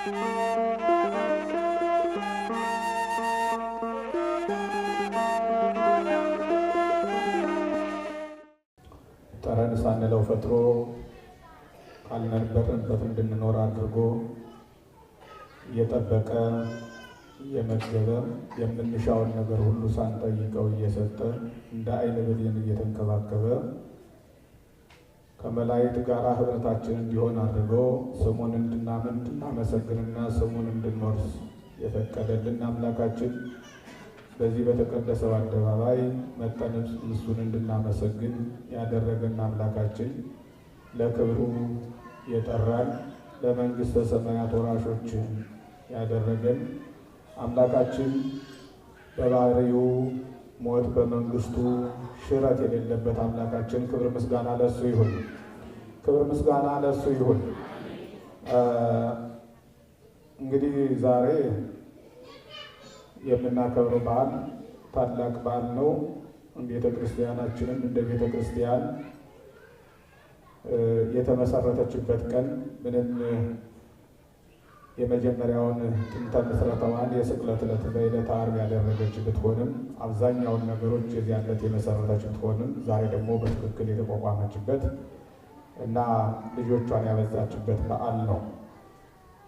ጠረን ሳንለው ፈጥሮ ካልነበርንበት እንድንኖር አድርጎ እየጠበቀ እየመገበ የምንሻውን ነገር ሁሉ ሳንጠይቀው እየሰጠ እንደ ዓይን ብሌን እየተንከባከበ ከመላእክት ጋር ህብረታችን እንዲሆን አድርጎ ስሙን እንድናመሰግንና ስሙን እንድንወርስ የፈቀደልን አምላካችን በዚህ በተቀደሰው አደባባይ መጠን እሱን እንድናመሰግን ያደረገን አምላካችን ለክብሩ የጠራን ለመንግሥተ ሰማያት ወራሾች ያደረገን አምላካችን በባህሪው ሞት በመንግስቱ ሽረት የሌለበት አምላካችን ክብር ምስጋና ለሱ ይሁን። ክብር ምስጋና ለሱ ይሁን። እንግዲህ ዛሬ የምናከብረው በዓል ታላቅ በዓል ነው። ቤተ ክርስቲያናችንም እንደ ቤተ ክርስቲያን የተመሰረተችበት ቀን ምንም የመጀመሪያውን ጥንተ ምስረታዋን የስቅለት ዕለት በዕለተ ዓርብ ያደረገች ብትሆንም አብዛኛውን ነገሮች የዚያን ዕለት የመሰረተች ብትሆንም ዛሬ ደግሞ በትክክል የተቋቋመችበት እና ልጆቿን ያበዛችበት በዓል ነው።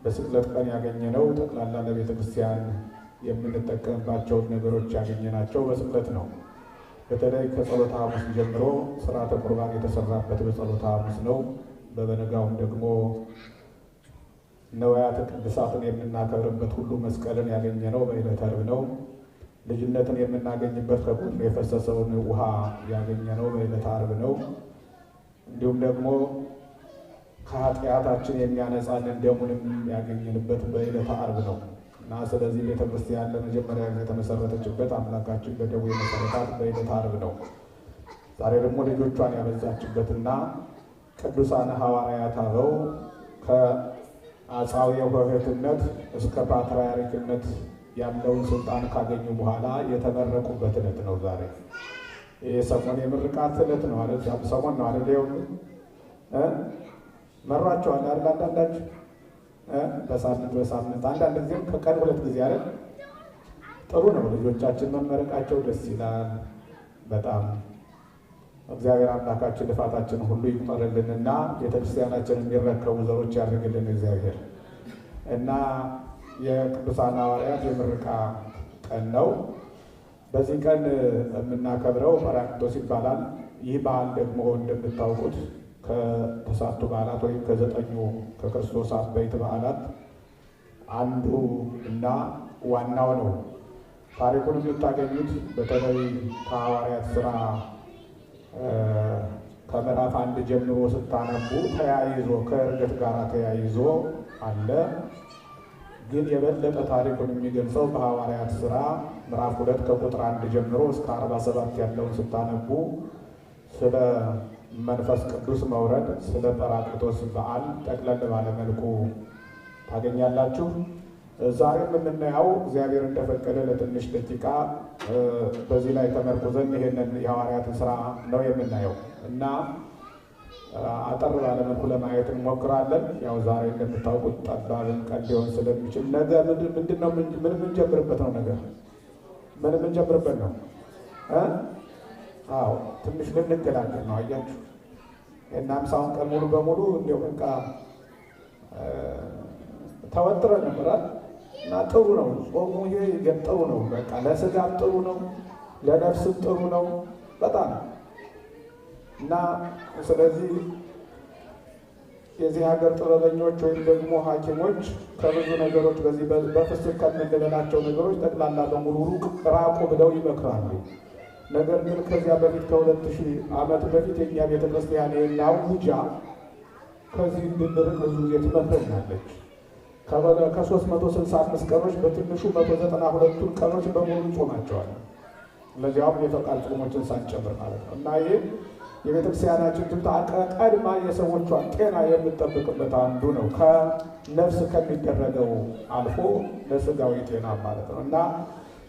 በስቅለት ቀን ያገኘነው ጠቅላላ ለቤተ ክርስቲያን የምንጠቀምባቸውን ነገሮች ያገኘናቸው በስቅለት ነው። በተለይ ከጸሎተ ሐሙስ ጀምሮ ሥርዓተ ቁርባን የተሰራበት በጸሎተ ሐሙስ ነው። በበነጋውም ደግሞ ነዋያተ ቅድሳትን የምናከብርበት ሁሉ መስቀልን ያገኘነው በዕለተ ዓርብ ነው። ልጅነትን የምናገኝበት ከጎኑ የፈሰሰውን ውሃ ያገኘነው በዕለተ ዓርብ ነው። እንዲሁም ደግሞ ከኃጢአታችን የሚያነጻንን ደሙንም ያገኘንበት በዕለተ ዓርብ ነው እና ስለዚህ ቤተ ክርስቲያን ለመጀመሪያ ጊዜ የተመሰረተችበት አምላካችን በደሙ የመሰረታት በዕለተ ዓርብ ነው። ዛሬ ደግሞ ልጆቿን ያበዛችበትና ቅዱሳን ሐዋርያት አበው ከአጻዊ ሆሄትነት እስከ ፓትርያርክነት ያለውን ስልጣን ካገኙ በኋላ የተመረቁበት ዕለት ነው ዛሬ። ይህ ሰሞን የምርቃት ዕለት ነው አይደል? ሰሞን ነው አይደል? ይኸው መሯቸዋል አይደል? አንዳንዳችሁ በሳምንት አንዳንድ ጊዜም ከቀን 2 ጊዜ አይደል? ጥሩ ነው። ልጆቻችን መመረቃቸው ደስ ይላል በጣም። እግዚአብሔር አምላካችን ልፋታችን ሁሉ ይቁጠርልንና ቤተክርስቲያናችን የሚረከቡ ዘሮች ያድርግልን እግዚአብሔር። እና የቅዱሳን ሐዋርያት የምረቃ ቀን ነው። በዚህ ቀን የምናከብረው ጰራቅሊጦስ ይባላል። ይህ በዓል ደግሞ እንደምታውቁት ከተሳቱ በዓላት ወይም ከ9ኙ ከክርስቶስ አበይት በዓላት አንዱ እና ዋናው ነው። ታሪኩን የምታገኙት በተለይ ከሐዋርያት ሥራ ከምዕራፍ 1 ጀምሮ ስታነቡ ተያይዞ ከዕርገት ጋር ተያይዞ አለ። ግን የበለጠ ታሪኩን የሚገልጸው በሐዋርያት ሥራ ምዕራፍ 2 ከቁጥር 1 ጀምሮ እስከ 47 ያለውን ስታነቡ ስለ መንፈስ ቅዱስ መውረድ፣ ስለ ጰራቅሊጦስ በዓል ጠቅለል ባለ መልኩ ታገኛላችሁ። ዛሬም የምናየው እግዚአብሔር እንደፈቀደ ለትንሽ ደቂቃ በዚህ ላይ ተመርኩዘን ይሄንን የሐዋርያትን ሥራ ነው የምናየው እና አጠር ባለ መልኩ ለማየት እንሞክራለን። ያው ዛሬ እንደምታውቁት ጠባብን ቀን ሊሆን ስለሚችል ነገ ምንድን ነው ምን የምንጀምርበት ነው? ነገር ምን የምንጀምርበት ነው? አዎ ትንሽ ልንገላገል ነው። አያችሁ እና 50 ቀን ሙሉ በሙሉ እንደው በቃ ተወጥረን ነበር እና ጥሩ ነው ጾሙ። ይሄ ጥሩ ነው፣ በቃ ለስጋም ጥሩ ነው፣ ለነፍስም ጥሩ ነው በጣም እና ስለዚህ የዚህ ሀገር ጥበበኞች ወይም ደግሞ ሐኪሞች ከብዙ ነገሮች በዚህ በፍስክ ከምንበላቸው ነገሮች ጠቅላላ በሙሉ ራቁ ብለው ይመክራሉ። ነገር ግን ከዚያ በፊት ከ2000 ዓመት በፊት የኛ ቤተ ክርስቲያን አውጃ ከዚህ እንድንርቅ ብዙ ጊዜ ትመክረናለች። ከ365 ቀኖች በትንሹ 192ቱን ቀኖች በሙሉ ጾማቸዋል። ለዚያውም የፈቃድ ጾሞችን ሳንጨምር ማለት ነው እና ይህ የቤተክርስቲያናችን ትምህርት ቀድማ የሰዎቿን ጤና የምትጠብቅበት አንዱ ነው። ከነፍስ ከሚደረገው አልፎ ለስጋዊ ጤና ማለት ነው እና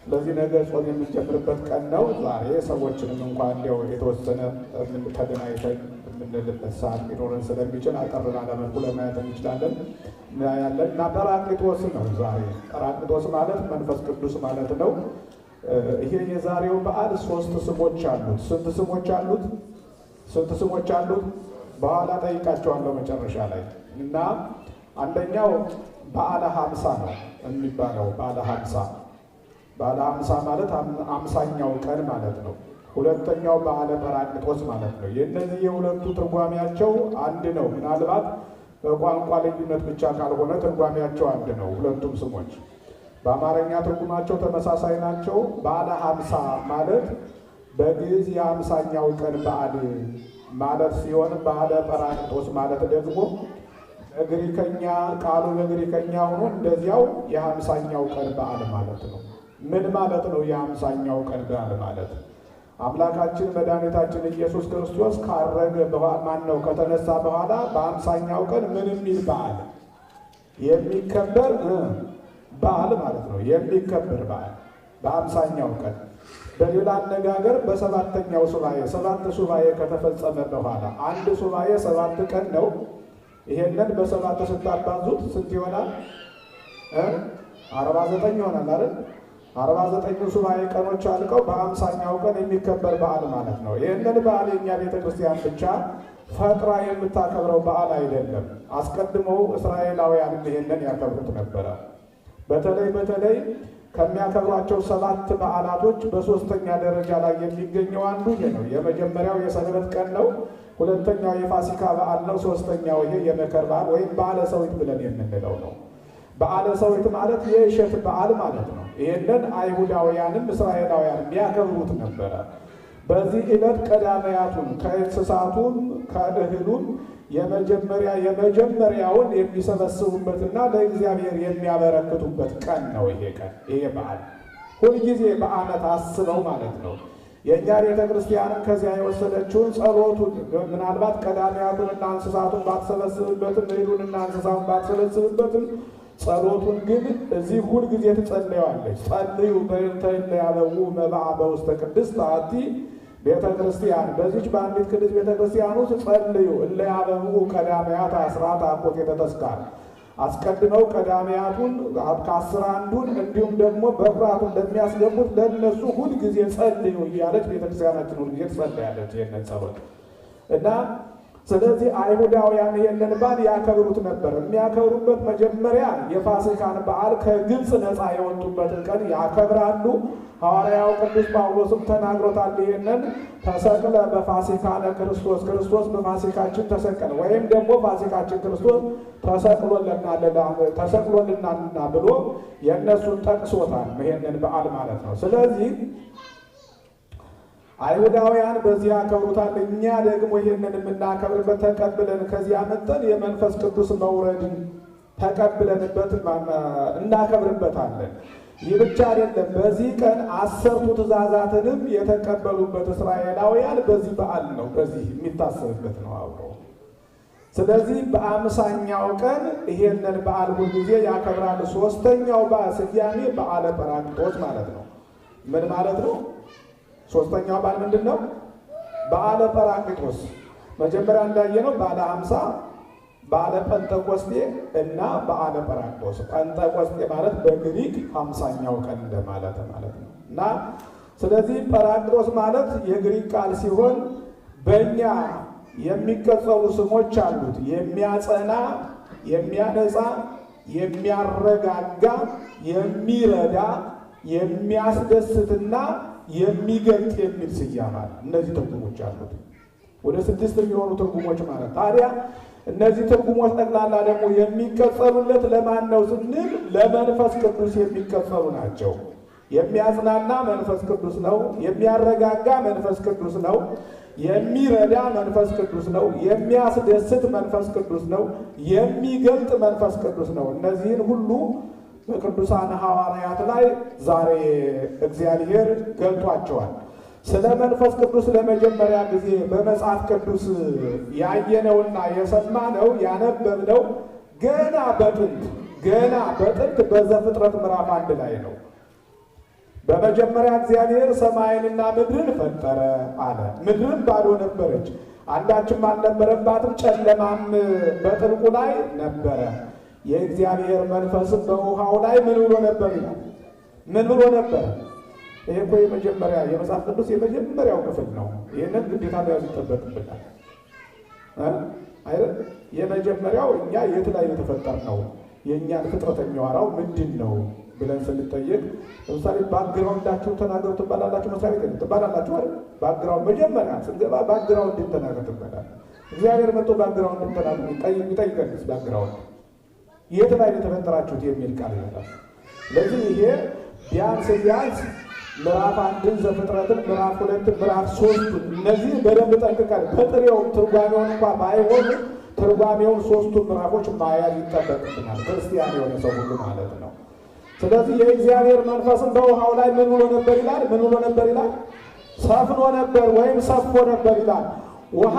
ስለዚህ ነገ ጾም የምንጀምርበት ቀን ነው ዛሬ። ሰዎችንም እንኳን እንዲያው የተወሰነ ተገናኝተን የምንልበት ሰዓት ሊኖረን ስለሚችል አጠር ባለ መልኩ ለማየት እንችላለን ያለን እና ጰራቅሊጦስ ነው ዛሬ። ጰራቅሊጦስ ማለት መንፈስ ቅዱስ ማለት ነው። ይሄ የዛሬው በዓል 3 ስሞች አሉት። ስንት ስሞች አሉት? ስንት ስሞች አሉት? በኋላ ጠይቃቸዋለሁ መጨረሻ ላይ። እና አንደኛው በዓለ ሀምሳ ነው የሚባለው። በዓለ ሀምሳ ማለት 50ኛው ቀን ማለት ነው። ሁለተኛው በዓለ ጰራቅሊጦስ ማለት ነው። የእነዚህ የሁለቱ ትርጓሜያቸው አንድ ነው። ምናልባት በቋንቋ ልዩነት ብቻ ካልሆነ ትርጓሜያቸው አንድ ነው። ሁለቱም ስሞች በአማርኛ ትርጉማቸው ተመሳሳይ ናቸው። በዓለ ሀምሳ ማለት በግዕዝ የ50ኛው ቀን በዓል ማለት ሲሆን በዓለ ጰራቅሊጦስ ማለት ደግሞ በግሪከኛ ቃሉ በግሪከኛ ሆኖ እንደዚያው የ50ኛው ቀን በዓል ማለት ነው። ምን ማለት ነው የ50ኛው ቀን በዓል ማለት? አምላካችን መድኃኒታችን ኢየሱስ ክርስቶስ ካረገ በኋላ ከተነሳ በኋላ በ50ኛው ቀን ምን የሚል በዓል የሚከበር በዓል ማለት ነው። የሚከበር በዓል በ50ኛው ቀን። በሌላ አነጋገር በ7ኛው ሱባኤ 7 ሱባኤ ከተፈጸመ በኋላ አንድ ሱባኤ 7 ቀን ነው። ይሄንን በ7 ስታባዙት ስንት ይሆናል? 49 ይሆናል አይደል? 49 ሱባኤ ቀኖች አልቀው በ50ኛው ቀን የሚከበር በዓል ማለት ነው። ይህንን በዓል የእኛ ቤተክርስቲያን ብቻ ፈጥራ የምታከብረው በዓል አይደለም። አስቀድመው እስራኤላውያን ይህንን ያከብሩት ነበረ። በተለይ ከሚያከብሯቸው 7 በዓላቶች በ3ኛ ደረጃ ላይ የሚገኘው አንዱ ይሄ ነው። የመጀመሪያው የሰንበት ቀን ነው። ሁለተኛው የፋሲካ በዓል ነው። ሶስተኛው ይሄ የመከር በዓል ወይም በዓለ ሰዊት ብለን የምንለው ነው። በዓለ ሰዊት ማለት የእሸት በዓል ማለት ነው። ይህንን አይሁዳውያንም እስራኤላውያንም ያከብሩት ነበረ። በዚህ ዕለት ቀዳማያቱን ከእንስሳቱም ከእህሉም የመጀመሪያውን የሚሰበስቡበትና ለእግዚአብሔር የሚያበረክቱበት ቀን ነው። ይሄ ቀን ይሄ በዓል ሁልጊዜ በዓመት አስበው ማለት ነው። የእኛ ቤተ ክርስቲያንም ከዚያ የወሰደችውን ጸሎቱን ምናልባት ቀዳማያቱንና እንስሳቱን ባትሰበስብበትም እህሉንና እንስሳቱን ባትሰበስብበትም ጸሎቱን ግን እዚህ ሁልጊዜ ትጸልየዋለች። ጸልዩ በእንተ እለ ያበዉ መባዓ በውስተ ቅድስት አሐቲ ቤተ ክርስቲያን። በዚች በአንዲት ቅድስት ቤተ ክርስቲያን ውስጥ ጸልዩ እለ ያበዉ ቀዳማያት አስራት አኮቴተ ተስካር። አስቀድመው ቀዳማያቱን ከ10 አንዱን እንዲሁም ደግሞ በኩራቱን ለሚያስገቡት ለእነሱ ሁልጊዜ ጸልዩ እያለች ቤተክርስቲያናችን ሁልጊዜ ትጸልያለች ይህንን ጸሎት እና ስለዚህ አይሁዳውያን ይህንን በዓል ያከብሩት ነበር። የሚያከብሩበት መጀመሪያ የፋሲካን በዓል ከግብፅ ነፃ የወጡበትን ቀን ያከብራሉ። ሐዋርያው ቅዱስ ጳውሎስም ተናግሮታል። ይህንን ተሰቅለ በፋሲካነ ክርስቶስ፣ ክርስቶስ በፋሲካችን ተሰቀለ ወይም ደግሞ ፋሲካችን ክርስቶስ ተሰቅሎልናልና ብሎ የእነሱን ጠቅሶታል። ይህንን በዓል ማለት ነው። ስለዚህ አይሁዳውያን በዚህ ያከብሩታል። እኛ ደግሞ ይህንን የምናከብርበት ተቀብለን ከዚያ መጠን የመንፈስ ቅዱስ መውረድን ተቀብለንበት እናከብርበታለን። ይህ ብቻ አይደለም። በዚህ ቀን 10ቱ ትእዛዛትንም የተቀበሉበት እስራኤላውያን በዚህ በዓል ነው፣ በዚህ የሚታሰብበት ነው አብሮ። ስለዚህ በ50ኛው ቀን ይሄንን በዓል ሁልጊዜ ያከብራል። 3ኛው በዓል ስያሜ በዓለ ጰራቅሊጦስ ማለት ነው። ምን ማለት ነው? 3ኛው በዓል ምንድን ነው? በዓለ ጰራቅሊጦስ። መጀመሪያ እንዳየነው በዓለ ሀምሳ፣ በዓለ ጴንጠቆስጤ እና በዓለ ጰራቅሊጦስ። ጴንጠቆስጤ ማለት በግሪክ 50ኛው ቀን እንደማለት ማለት ነው። እና ስለዚህ ጰራቅሊጦስ ማለት የግሪክ ቃል ሲሆን በእኛ የሚቀጸሉ ስሞች አሉት። የሚያጸና፣ የሚያነጻ፣ የሚያረጋጋ፣ የሚረዳ፣ የሚያስደስትና የሚገልጥ የሚል ስያሜ አለ። እነዚህ ትርጉሞች አሉት። ወደ 6 የሚሆኑ ትርጉሞች ማለት ታዲያ እነዚህ ትርጉሞች ጠቅላላ ደግሞ የሚቀጸሉለት ለማን ነው ስንል ለመንፈስ ቅዱስ የሚቀጸሉ ናቸው። የሚያጽናና መንፈስ ቅዱስ ነው። የሚያረጋጋ መንፈስ ቅዱስ ነው። የሚረዳ መንፈስ ቅዱስ ነው። የሚያስደስት መንፈስ ቅዱስ ነው። የሚገልጥ መንፈስ ቅዱስ ነው። እነዚህን ሁሉ በቅዱሳን ሐዋርያት ላይ ዛሬ እግዚአብሔር ገልጧቸዋል። ስለ መንፈስ ቅዱስ ለመጀመሪያ ጊዜ በመጽሐፍ ቅዱስ ያየነውና የሰማነው ያነበብነው ገና በጥንት በዘፍጥረት ምዕራፍ 1 ላይ ነው። በመጀመሪያ እግዚአብሔር ሰማይንና ምድርን ፈጠረ አለ። ምድርን ባዶ ነበረች፣ አንዳችም አልነበረባትም፣ ጨለማም በጥልቁ ላይ ነበረ። የእግዚአብሔር መንፈስም በውሃው ላይ ምን ብሎ ነበር ይላል? ምን ብሎ ነበር? ይሄ እኮ የመጀመሪያ የመጽሐፍ ቅዱስ የመጀመሪያው ክፍል ነው። ይህንን ግዴታ መያዝ ይጠበቅብናል አይደል? የመጀመሪያው እኛ የት ላይ የተፈጠርነው የእኛን ፍጥረት የሚያወራው ምንድን ነው ብለን ስንጠየቅ፣ ለምሳሌ ባክግራውንዳችሁ ተናገሩ ትባላላችሁ። መስሪያ ቤት ትባላላችሁ አይደል? ባክግራውንድ መጀመሪያ ስንገባ ባክግራውንድ ተናገሩ ትባላል። እግዚአብሔር መጥቶ ባክግራውንድ ተናገሩ ይጠይቀንስ ባክግራውንድ የት ላይ የተፈጠራችሁት የሚል ቃል ይላል። ስለዚህ ይሄ ቢያንስ ምዕራፍ 1 ዘፍጥረትን፣ ምዕራፍ 2 ምዕራፍ 3 እነዚህ በደንብ ጠንቅቀን በጥሬው ትርጓሜውን እንኳን ባይሆን ትርጓሜውን 3ቱ ምዕራፎች ማያዝ ይጠበቅብናል፣ ክርስቲያን የሆነ ሰው ሁሉ ማለት ነው። ስለዚህ የእግዚአብሔር መንፈስም በውሃው ላይ ምን ብሎ ነበር ይላል? ምን ብሎ ነበር ይላል? ሰፍኖ ነበር ወይም ሰፎ ነበር ይላል። ውሃ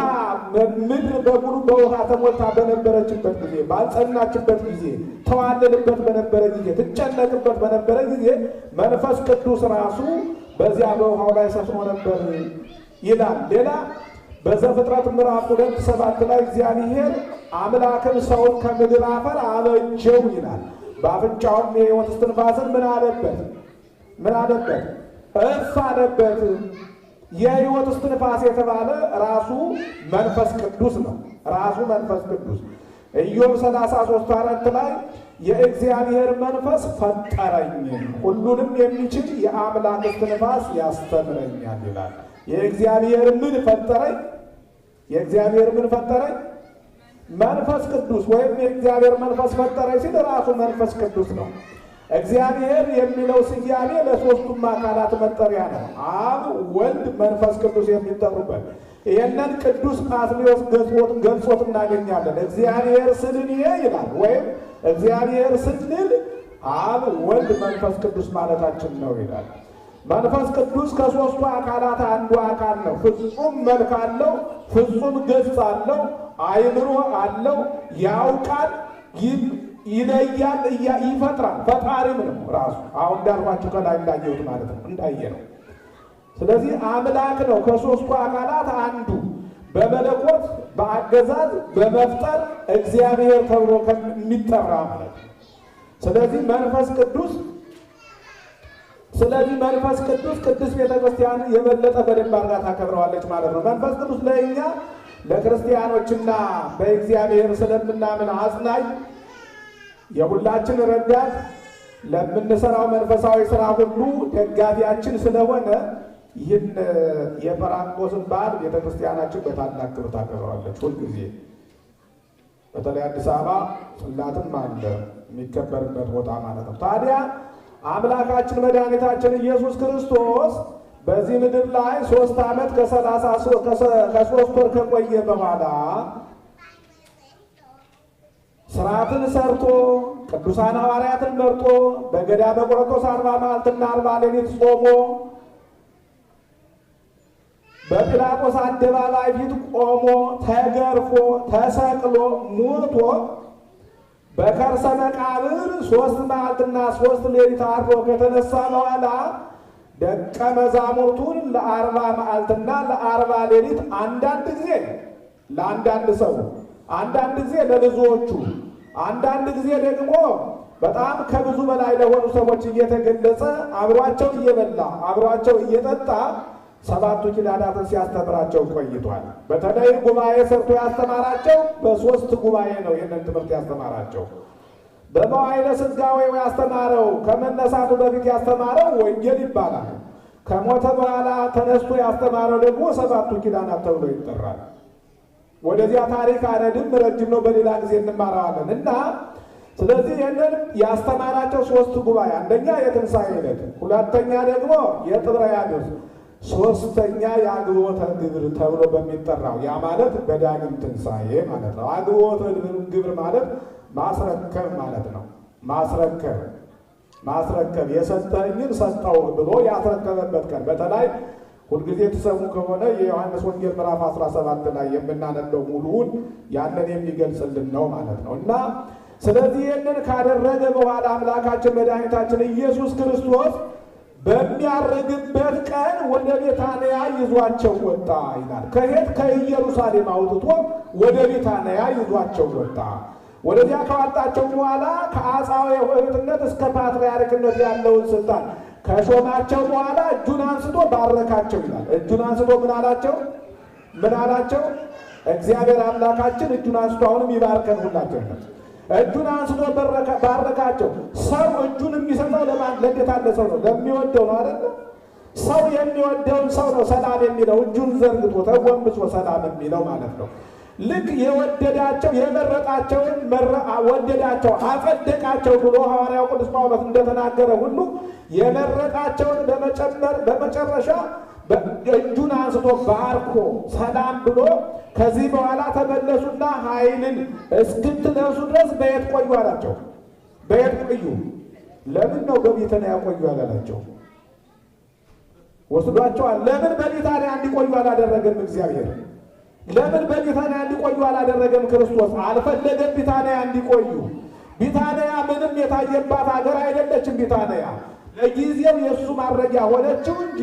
ምድር በሙሉ በውሃ ተሞልታ በነበረችበት ጊዜ፣ ባልጸናችበት ጊዜ፣ ተዋልልበት በነበረ ጊዜ፣ ትጨነቅበት በነበረ ጊዜ መንፈስ ቅዱስ ራሱ በዚያ በውሃው ላይ ሰፍኖ ነበር ይላል። ሌላ በዘፍጥረት ምዕራፍ 2:7 ላይ እግዚአብሔር አምላክም ሰውን ከምድር አፈር አበጀው ይላል። በአፍንጫውም የሕይወት እስትንፋስን ምን አለበት? ምን አለበት? እፍ አለበት። የሕይወት እስትንፋስ የተባለ ራሱ መንፈስ ቅዱስ ነው። ራሱ መንፈስ ቅዱስ ኢዮብ 33:4 ላይ የእግዚአብሔር መንፈስ ፈጠረኝ፣ ሁሉንም የሚችል የአምላክ እስትንፋስ ያስተምረኛል ይላል። የእግዚአብሔር ምን ፈጠረኝ? የእግዚአብሔር ምን ፈጠረኝ? መንፈስ ቅዱስ ወይም የእግዚአብሔር መንፈስ ፈጠረኝ ሲል ራሱ መንፈስ ቅዱስ ነው። እግዚአብሔር የሚለው ስያሜ ለሶስቱም አካላት መጠሪያ ነው። አብ፣ ወልድ፣ መንፈስ ቅዱስ የሚጠሩበት ይህንን ቅዱስ ጳስልዮስ ገልጾት እናገኛለን። እግዚአብሔር ስንል ይላል ወይም እግዚአብሔር ስንል አብ፣ ወልድ፣ መንፈስ ቅዱስ ማለታችን ነው ይላል። መንፈስ ቅዱስ ከሶስቱ አካላት አንዱ አካል ነው። ፍጹም መልክ አለው፣ ፍጹም ገጽ አለው፣ አእምሮ አለው፣ ያውቃል፣ ይለያል፣ ይፈጥራል፣ ፈጣሪም ነው ራሱ። አሁን እንዳልኳችሁ ከላይ እንዳየሁት ማለት ነው፣ እንዳየ ነው። ስለዚህ አምላክ ነው። ከሶስቱ አካላት አንዱ በመለኮት በአገዛዝ በመፍጠር እግዚአብሔር ተብሎ የሚጠራ ማለት ነው። ስለዚህ መንፈስ ቅዱስ ቅዱስ ቤተክርስቲያን የበለጠ በደንብ አድርጋ ታከብረዋለች ማለት ነው። መንፈስ ቅዱስ ለእኛ ለክርስቲያኖችና በእግዚአብሔር ስለምናምን አጽናኝ፣ የሁላችን ረዳት፣ ለምንሰራው መንፈሳዊ ስራ ሁሉ ደጋፊያችን ስለሆነ ይህን የጰራቅሊጦስን በዓል ቤተክርስቲያናችን በታላቅ ክብር ታከብረዋለች ሁልጊዜ። በተለይ አዲስ አበባ ጽላትም አለ የሚከበርበት ቦታ ማለት ነው። ታዲያ አምላካችን መድኃኒታችን ኢየሱስ ክርስቶስ በዚህ ምድር ላይ 3 ዓመት ከ3 ወር ከቆየ በኋላ ሥርዓትን ሰርቶ ቅዱሳን ሐዋርያትን መርጦ በገዳመ ቆሮንቶስ 40 መዓልትና 40 ሌሊት ጾሞ በጲላጦስ አደባባይ ፊት ቆሞ ተገርፎ ተሰቅሎ ሞቶ በከርሰ መቃብር 3 መዓልትና 3 ሌሊት አድሮ ከተነሳ በኋላ ደቀ መዛሙርቱን ለ40 መዓልትና ለ40 ሌሊት አንዳንድ ጊዜ ለአንዳንድ ሰው፣ አንዳንድ ጊዜ ለብዙዎቹ፣ አንዳንድ ጊዜ ደግሞ በጣም ከብዙ በላይ ለሆኑ ሰዎች እየተገለጸ አብሯቸው እየበላ አብሯቸው እየጠጣ 7ቱ ኪዳናትን ሲያስተምራቸው ቆይቷል። በተለይ ጉባኤ ሰርቶ ያስተማራቸው በ3 ጉባኤ ነው። ይህንን ትምህርት ያስተማራቸው በመዋዕለ ሥጋዌው ያስተማረው ከመነሳቱ በፊት ያስተማረው ወንጌል ይባላል። ከሞተ በኋላ ተነስቶ ያስተማረው ደግሞ 7ቱ ኪዳናት ተብሎ ይጠራል። ወደዚያ ታሪክ አነድም ረጅም ነው፣ በሌላ ጊዜ እንማራዋለን እና ስለዚህ ይህንን ያስተማራቸው 3 ጉባኤ፣ አንደኛ የትንሣኤ ዕለት፣ ሁለተኛ ደግሞ የጥብርያዶስ፣ ሶስተኛ የአግቦተ ግብር ተብሎ በሚጠራው ያ ማለት በዳግም ትንሣኤ ማለት ነው። አግቦተ ግብር ማለት ማስረከብ ማለት ነው። ማስረከብ የሰጠኝን ሰጠው ብሎ ያስረከበበት ቀን። በተለይ ሁልጊዜ ትሰሙ ከሆነ የዮሐንስ ወንጌል ምዕራፍ 17 ላይ የምናነበው ሙሉውን ያንን የሚገልጽልን ነው ማለት ነው እና ስለዚህ ይህንን ካደረገ በኋላ አምላካችን መድኃኒታችን ኢየሱስ ክርስቶስ በሚያርግበት ቀን ወደ ቤታንያ ይዟቸው ወጣ ይላል። ከኢየሩሳሌም አውጥቶ ወደ ቤታንያ ይዟቸው ወጣ። ወደዚያ ካወጣቸው በኋላ ከአጻዊ ኆኅትነት እስከ ፓትርያርክነት ያለውን ስልጣን ከሾማቸው በኋላ እጁን አንስቶ ባረካቸው ይላል። እጁን አንስቶ ምን አላቸው? ምን አላቸው? እግዚአብሔር አምላካችን እጁን አንስቶ አሁንም ይባርከን ሁላችን። እጁን አንስቶ ባረካቸው። ሰው እጁን የሚሰጠው ለማን? ለጌታ ሰው ነው፣ ለሚወደው ነው አይደል? ሰው የሚወደውን ሰው ነው ሰላም የሚለው፣ እጁን ዘርግቶ ተጎንብሶ ሰላም የሚለው ማለት ነው። ልክ የወደዳቸው የመረጣቸውን ወደዳቸው አጸደቃቸው ብሎ ሐዋርያው ቅዱስ ጳውሎስ እንደተናገረ ሁሉ የመረጣቸውን በመጨረሻ እጁን አንስቶ ባርኮ ሰላም ብሎ ከዚህ በኋላ ተመለሱና ኃይልን እስክትለብሱ ድረስ በየት ቆዩ አላቸው። በየት ቆዩ? ለምን ነው በቢታንያ ቆዩ አላላቸው? ወስዷቸዋል። ለምን በቢታንያ እንዲቆዩ አላደረገም እግዚአብሔር? ለምን በቢታንያ እንዲቆዩ አላደረገም ክርስቶስ? አልፈለገም ቢታንያ እንዲቆዩ። ቢታንያ ምንም የታየባት ሀገር አይደለችም። ቢታንያ ለጊዜው የእሱ ማድረጊያ ሆነችው እንጂ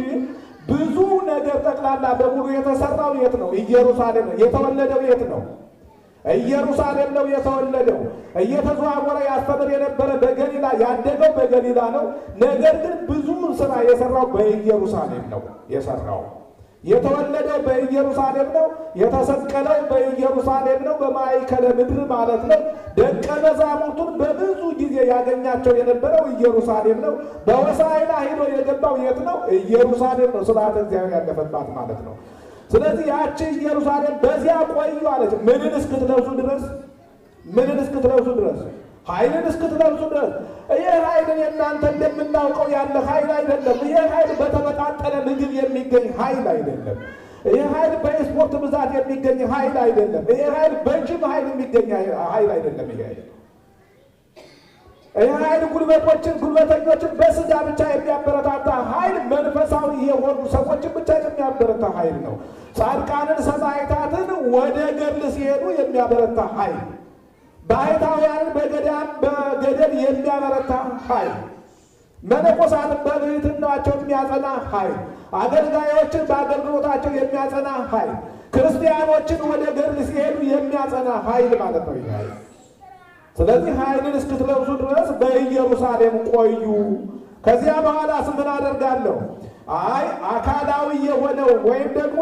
ብዙ ነገር ጠቅላላ በሙሉ የተሰራው የት ነው? ኢየሩሳሌም ነው። የተወለደው የት ነው? ኢየሩሳሌም ነው የተወለደው። እየተዘዋወረ ያስተምር የነበረ በገሊላ ያደገው በገሊላ ነው። ነገር ግን ብዙውን ስራ የሰራው በኢየሩሳሌም ነው የሰራው። የተወለደው በኢየሩሳሌም ነው። የተሰቀለው በኢየሩሳሌም ነው፣ በማዕከለ ምድር ማለት ነው። ደቀ መዛሙርቱን በብዙ ጊዜ ያገኛቸው የነበረው ኢየሩሳሌም ነው። በሆሳዕና ሄዶ የገባው የት ነው? ኢየሩሳሌም ነው። ስርዓተ እግዚአብሔር ያለፈባት ማለት ነው። ስለዚህ ያቺ ኢየሩሳሌም በዚያ ቆዩ አለች። ምንን እስክትለብሱ ድረስ? ምንን እስክትለብሱ ድረስ? ኃይልን እስክትለብሱ ድረስ። ይህ ኃይልን የእናንተ እንደምናውቀው ያለ ኃይል አይደለም። ይህ ኃይል በተመጣጠነ ምግብ የሚገኝ ኃይል አይደለም። ይህ ኃይል በስፖርት ብዛት የሚገኝ ኃይል አይደለም። ይህ ኃይል በጅም ኃይል የሚገኝ ኃይል አይደለም። ይህ ኃይል ጉልበተኞችን በስጋ ብቻ የሚያበረታታ ኃይል፣ መንፈሳዊ የሆኑ ሰዎችን ብቻ የሚያበረታ ኃይል ነው። ጻድቃንን ሰማዕታትን ወደ ገድል ሲሄዱ የሚያበረታ ኃይል፣ ባሕታውያንን በገደል የሚያበረታ ኃይል፣ መነኮሳትን በብሕትናቸው የሚያጸና ኃይል፣ አገልጋዮችን በአገልግሎታቸው የሚያጸና ኃይል፣ ክርስቲያኖችን ወደ ገድል ሲሄዱ የሚያጸና ኃይል ማለት ነው ይህ ኃይል። ስለዚህ ኃይልን እስክትለብሱ ድረስ በኢየሩሳሌም ቆዩ። ከዚያ በኋላስ ምን አደርጋለሁ? አይ አካላዊ የሆነው ወይም ደግሞ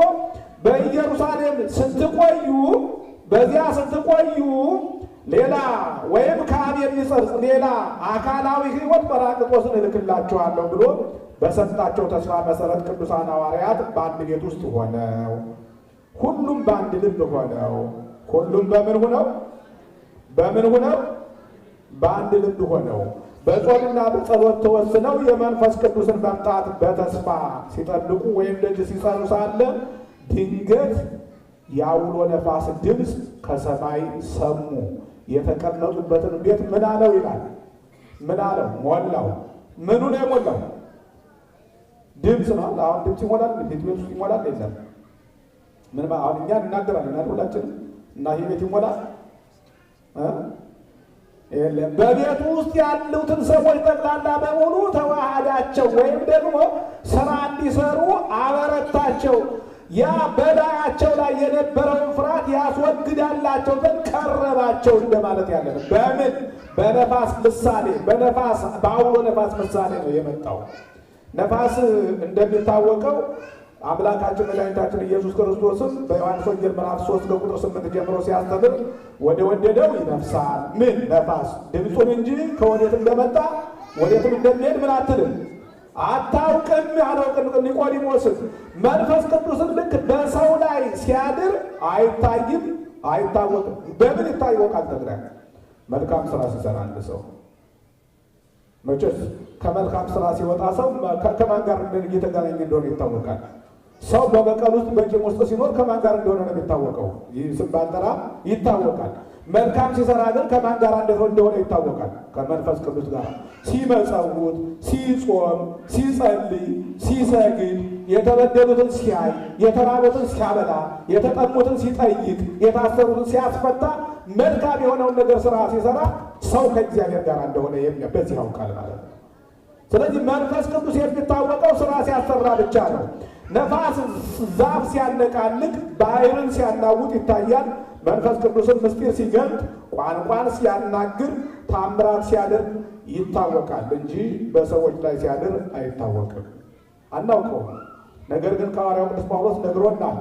በኢየሩሳሌም ስትቆዩ፣ በዚያ ስትቆዩ ሌላ ወይም ከአብ የሚጸርጽ ሌላ አካላዊ ሕይወት ጰራቅሊጦስን እልክላችኋለሁ ብሎ በሰጣቸው ተስፋ መሰረት ቅዱሳን ሐዋርያት በአንድ ቤት ውስጥ ሆነው ሁሉም በአንድ ልብ ሆነው ሁሉም በምን ሆነው በአንድ ልብ ሆነው በጾምና በጸሎት ተወስነው የመንፈስ ቅዱስን መምጣት በተስፋ ሲጠብቁ ወይም ደጅ ሲጸኑ ሳለ ድንገት የአውሎ ነፋስ ድምፅ ከሰማይ ሰሙ። የተቀመጡበትን ቤት ምን አለው ይላል? ምን አለው? ሞላው። ምኑ ነው የሞላው? ድምፅ ነው። አሁን ድምፅ ይሞላል። ቤት ውስጥ ይሞላል የለም? ምን አሁን እኛ እናገራለን አይደል? ሁላችንም እና ይሄ ቤት ይሞላል የለም? በቤቱ ውስጥ ያሉትን ሰዎች ጠቅላላ በሙሉ ተዋሃዳቸው ወይም ደግሞ ስራ እንዲሰሩ አበረታቸው። ያ በላያቸው ላይ የነበረውን ፍርሃት ያስወግዳላቸው ዘንድ ቀረባቸው እንደማለት ያለ ነው። በምን? በነፋስ ምሳሌ፣ በአውሎ ነፋስ ምሳሌ ነው የመጣው። ነፋስ እንደሚታወቀው አምላካችን መድኃኒታችን ኢየሱስ ክርስቶስም በዮሐንስ ወንጌል ምዕራፍ 3 ከቁጥር 8 ጀምሮ ሲያስተምር ወደ ወደደው ይነፍሳል። ምን? ነፋስ ድምፁን እንጂ ከወዴት እንደመጣ ወዴትም እንደሚሄድ ምን አትልም አታውቅም ያለው ኒቆዲሞስን። መንፈስ ቅዱስን ልክ በሰው ላይ ሲያድር አይታይም፣ አይታወቅም። በምን ይታወቃል? ተግራ መልካም ስራ ሲሰራ አንድ ሰው መቼስ ከመልካም ስራ ሲወጣ ሰው ከማን ጋር እየተገናኘ እንደሆነ ይታወቃል። ሰው በበቀል ውስጥ በቂም ውስጥ ሲኖር ከማን ጋር እንደሆነ ነው የሚታወቀው። ይህ ስም ባልጠራ ይታወቃል። መልካም ሲሰራ ግን ከማን ጋር እንደሆነ ይታወቃል። ከመንፈስ ቅዱስ ጋር ሲመጸውት፣ ሲጾም፣ ሲጸልይ፣ ሲሰግድ፣ የተበደሉትን ሲያይ፣ የተራቡትን ሲያበላ፣ የተጠሙትን ሲጠይቅ፣ የታሰሩትን ሲያስፈታ፣ መልካም የሆነውን ነገር ስራ ሲሰራ ሰው ከእግዚአብሔር ጋር እንደሆነ በዚህ ያውቃል ማለት ነው። ስለዚህ መንፈስ ቅዱስ የሚታወቀው ስራ ሲያሰራ ብቻ ነው። ነፋስ ዛፍ ሲያነቃንቅ፣ ባህርን ሲያናውጥ ይታያል። መንፈስ ቅዱስን ምስጢር ሲገልጥ፣ ቋንቋን ሲያናግር፣ ታምራት ሲያደርግ ይታወቃል እንጂ በሰዎች ላይ ሲያድር አይታወቅም፣ አናውቀውም። ነገር ግን ሐዋርያው ቅዱስ ጳውሎስ ነግሮናል።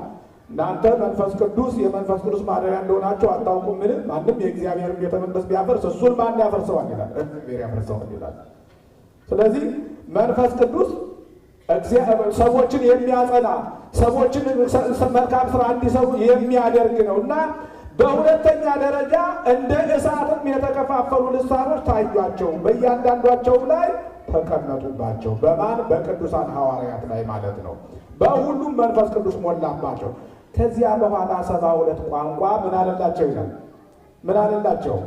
እናንተ መንፈስ ቅዱስ የመንፈስ ቅዱስ ማደሪያ እንደሆናችሁ አታውቁምን? ማንም የእግዚአብሔርን ቤተ መቅደስ ቢያፈርስ እሱን ማን ያፈርሰዋል ይላል? እግዚአብሔር ያፈርሰዋል ይላል። ስለዚህ መንፈስ ቅዱስ ሰዎችን የሚያጸና ሰዎችን መልካም ስራ እንዲሰሩ የሚያደርግ ነው እና በሁለተኛ ደረጃ እንደ እሳትም የተከፋፈሉ ልሳኖች ታዩአቸው፣ በእያንዳንዷቸውም ላይ ተቀመጡባቸው። በማን? በቅዱሳን ሐዋርያት ላይ ማለት ነው። በሁሉም መንፈስ ቅዱስ ሞላባቸው። ከዚያ በኋላ 72 ቋንቋ ምን አለላቸው ይላል? ምን አለላቸው?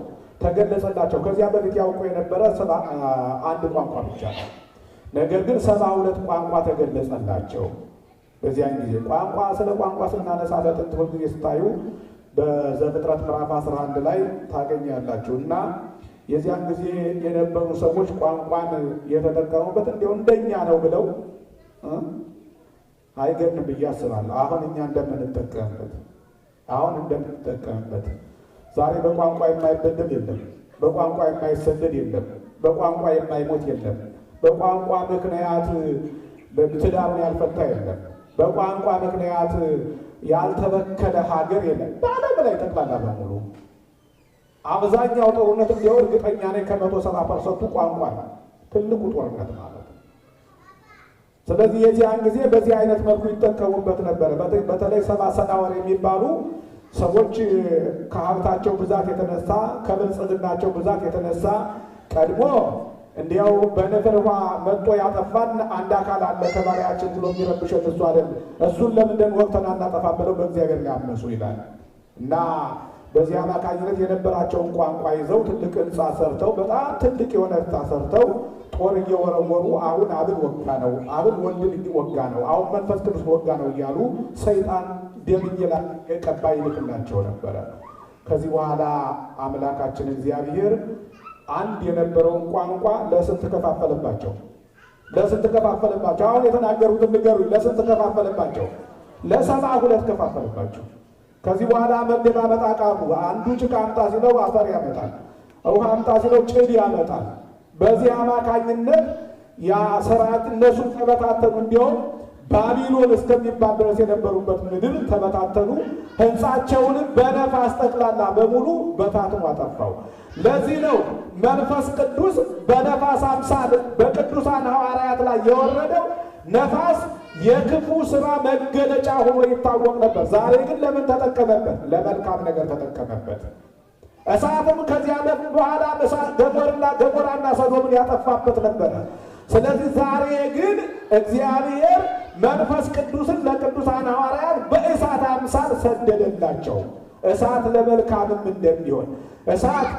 ተገለጸላቸው። ከዚያ በፊት ያውቁ የነበረ አንድ ቋንቋ ብቻ ነው። ነገር ግን 72 ቋንቋ ተገለጸላቸው። በዚያን ጊዜ ቋንቋ ስለ ቋንቋ ስናነሳ ለጥንት ሁልጊዜ ስታዩ በዘፍጥረት ምዕራፍ 11 ላይ ታገኛላችሁ እና የዚያን ጊዜ የነበሩ ሰዎች ቋንቋን የተጠቀሙበት እንዲሁ እንደኛ ነው ብለው አይገርም ብዬ አስባለሁ። አሁን እኛ እንደምንጠቀምበት ዛሬ በቋንቋ የማይበደል የለም፣ በቋንቋ የማይሰደድ የለም፣ በቋንቋ የማይሞት የለም፣ በቋንቋ ምክንያት ትዳሩን ያልፈታ የለም፣ በቋንቋ ምክንያት ያልተበከለ ሀገር የለም። በዓለም ላይ ጠቅላላ በሙሉ አብዛኛው ጦርነት እንዲያው እርግጠኛ ነኝ ከ170% ቋንቋ ነው፣ ትልቁ ጦርነት ማለት ነው። ስለዚህ የዚያን ጊዜ በዚህ አይነት መልኩ ይጠቀሙበት ነበረ። በተለይ 70 ሰናወር የሚባሉ ሰዎች ከሀብታቸው ብዛት የተነሳ ከብልጽግናቸው ብዛት የተነሳ ቀድሞ እንዲያው በንፍር ውሃ መጥቶ ያጠፋን አንድ አካል አለ ከባሪያችን ብሎ የሚረብሸን እሱ አይደል፣ እሱን ለምንድን ወቅተን አናጠፋ ብለው በእግዚአብሔር ያመፁ ይላል እና በዚህ አማካኝነት የነበራቸውን ቋንቋ ይዘው ትልቅ ሕንፃ ሰርተው በጣም ትልቅ የሆነ ሕንፃ ሰርተው ጦር እየወረወሩ አሁን አብን ወጋ ነው፣ አብን ወልድን እንዲወጋ ነው፣ አሁን መንፈስ ቅዱስ ወጋ ነው እያሉ ሰይጣን ደም እየቀባ ይልክላቸው ነበረ። ከዚህ በኋላ አምላካችን እግዚአብሔር አንድ የነበረውን ቋንቋ ለስንት ከፋፈለባቸው? ለስንት ከፋፈለባቸው? አሁን የተናገሩትን ንገሩኝ። ለስንት ከፋፈለባቸው? ለ72 ከፋፈለባቸው። ከዚህ በኋላ መደማመጥ አቃቱ። አንዱ ጭቃ አምጣ ሲለው አፈር ያመጣል፣ ውሃ አምጣ ሲለው ጭድ ያመጣል። በዚህ አማካኝነት ያ ሰራዊት እነሱን ተበታተኑ። እንዲያውም ባቢሎን እስከሚባል ድረስ የነበሩበት ምድር ተበታተኑ። ሕንፃቸውንም በነፋስ ጠቅላላ በሙሉ በታትኖ አጠፋው። ለዚህ ነው መንፈስ ቅዱስ በነፋስ አምሳል በቅዱሳን ሐዋርያት ላይ የወረደው። ነፋስ የክፉ ሥራ መገለጫ ሆኖ ይታወቅ ነበር። ዛሬ ግን ለምን ተጠቀመበት? ለመልካም ነገር ተጠቀመበት። እሳትም ከዚያ በኋላ ገሞራና ሰዶምን ያጠፋበት ነበረ። ስለዚህ ዛሬ ግን እግዚአብሔር መንፈስ ቅዱስን ለቅዱሳን ሐዋርያት በእሳት አምሳል ሰደደላቸው። እሳት ለመልካምም እንደሚሆን እሳት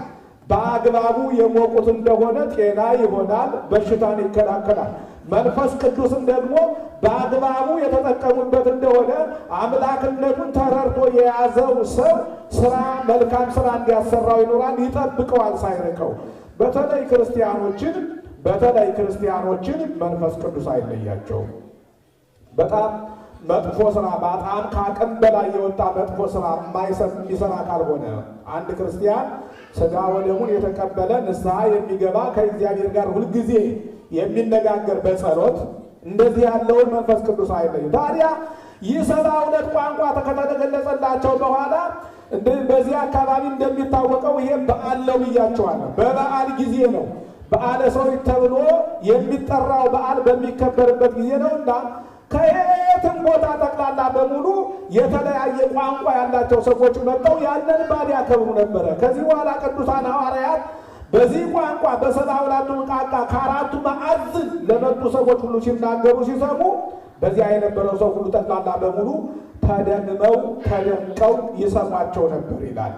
በአግባቡ የሞቁት እንደሆነ ጤና ይሆናል፣ በሽታን ይከላከላል። መንፈስ ቅዱስን ደግሞ በአግባቡ የተጠቀሙበት እንደሆነ አምላክነቱን ተረድቶ የያዘው ሰው መልካም ስራ እንዲያሰራው ይኖራል፣ ይጠብቀዋል ሳይርቀው። በተለይ ክርስቲያኖችን መንፈስ ቅዱስ አይለያቸውም። በጣም መጥፎ ስራ በጣም ከአቅም በላይ የወጣ መጥፎ ስራ የሚሰራ ካልሆነ አንድ ክርስቲያን ሥጋ ወደሙን የተቀበለ ንስሐ የሚገባ ከእግዚአብሔር ጋር ሁልጊዜ የሚነጋገር በጸሎት እንደዚህ ያለውን መንፈስ ቅዱስ አይለይም። ታዲያ ይህ 72 ቋንቋ ከተገለጸላቸው በኋላ በዚህ አካባቢ እንደሚታወቀው ይሄ በዓል ነው ብያቸዋለሁ። በበዓል ጊዜ ነው። በዓለ ሰዊት ተብሎ የሚጠራው በዓል በሚከበርበት ጊዜ ነው እና ከየትም ቦታ ጠቅላላ በሙሉ የተለያየ ቋንቋ ያላቸው ሰዎች መጥተው ያንን በዓል ያከብሩ ነበረ። ከዚህ በኋላ ቅዱሳን ሐዋርያት በዚህ ቋንቋ በ72 ቋንቋ ከአራቱ ማዕዘን ለመጡ ሰዎች ሁሉ ሲናገሩ ሲሰሙ በዚያ የነበረው ሰው ሁሉ ጠቅላላ በሙሉ ተደንቀው ይሰሟቸው ነበር ይላል።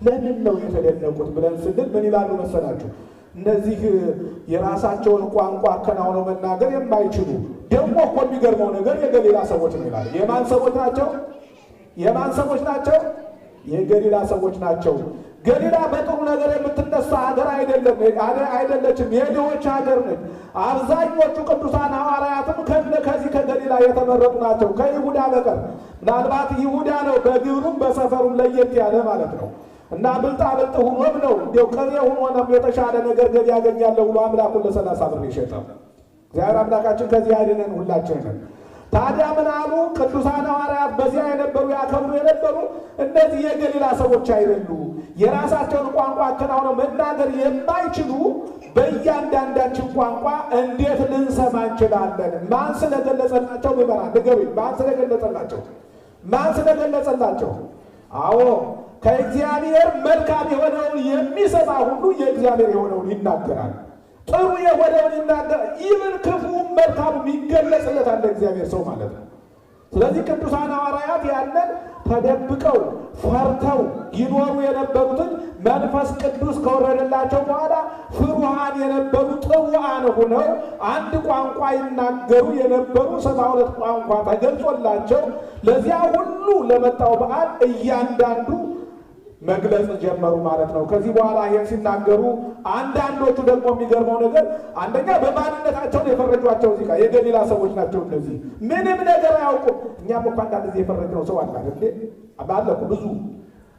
ለምን ነው የተደነቁት ብለን ስንል ምን ይላሉ መሰላችሁ? እነዚህ የራሳቸውን ቋንቋ አከናውነው መናገር የማይችሉ ደግሞ እኮ የሚገርመው ነገር የገሊላ ሰዎች ነው ይላል። የማን ሰዎች ናቸው? የገሊላ ሰዎች ናቸው። ገሊላ በጥሩ ነገር የምትነሳ ሀገር አይደለችም፣ የድሆች ሀገር ነች። አብዛኞቹ ቅዱሳን ሐዋርያትም ከዚህ ከገሊላ የተመረጡ ናቸው፣ ከይሁዳ በቀር። ምናልባት ይሁዳ ነው በግብሩም በሰፈሩም ለየት ያለ ማለት ነው። እና ብልጣ ብልጥ ሁኖም ነው እንዲያው ቅሬ ሁኖ ነው የተሻለ ነገር ገቢ ያገኛለሁ ብሎ አምላኩን ለ30 ብር ይሸጣል። እግዚአብሔር አምላካችን ከዚህ አይደለን ሁላችንን። ታዲያ ምን አሉ ቅዱሳን ሐዋርያት? በዚያ የነበሩ ያከብሩ የነበሩ እነዚህ የገሊላ ሰዎች አይደሉ። የራሳቸውን ቋንቋ አከናውነው መናገር የማይችሉ በእያንዳንዳችን ቋንቋ እንዴት ልንሰማ እንችላለን? ማን ስለገለጸላቸው? ምዕመናን ንገሩኝ። ማን ስለገለጸላቸው? ማን ስለገለጸላቸው? አዎ ከእግዚአብሔር መልካም የሆነውን የሚሰማ ሁሉ የእግዚአብሔር የሆነውን ይናገራል። ጥሩ የሆነውን ይናገራል። ይህን ክፉም መልካሙም ይገለጽለታል ለእግዚአብሔር ሰው ማለት ነው። ስለዚህ ቅዱሳን ሐዋርያት ያንን ተደብቀው ፈርተው ይኖሩ የነበሩትን መንፈስ ቅዱስ ከወረደላቸው በኋላ ፍሩሃን የነበሩ ጥውዓን ሆነው አንድ ቋንቋ ይናገሩ የነበሩ 72 ቋንቋ ተገልጾላቸው ለዚያ ሁሉ ለመጣው በዓል እያንዳንዱ መግለጽ ጀመሩ ማለት ነው። ከዚህ በኋላ ይህን ሲናገሩ አንዳንዶቹ ደግሞ የሚገርመው ነገር አንደኛ በማንነታቸው የፈረጇቸው እዚህ ጋር የገሊላ ሰዎች ናቸው። እነዚህ ምንም ነገር አያውቁም። እኛም እኮ አንዳንድ ጊዜ የፈረጅነው ሰው አለ አይደል? ባለኩ ብዙ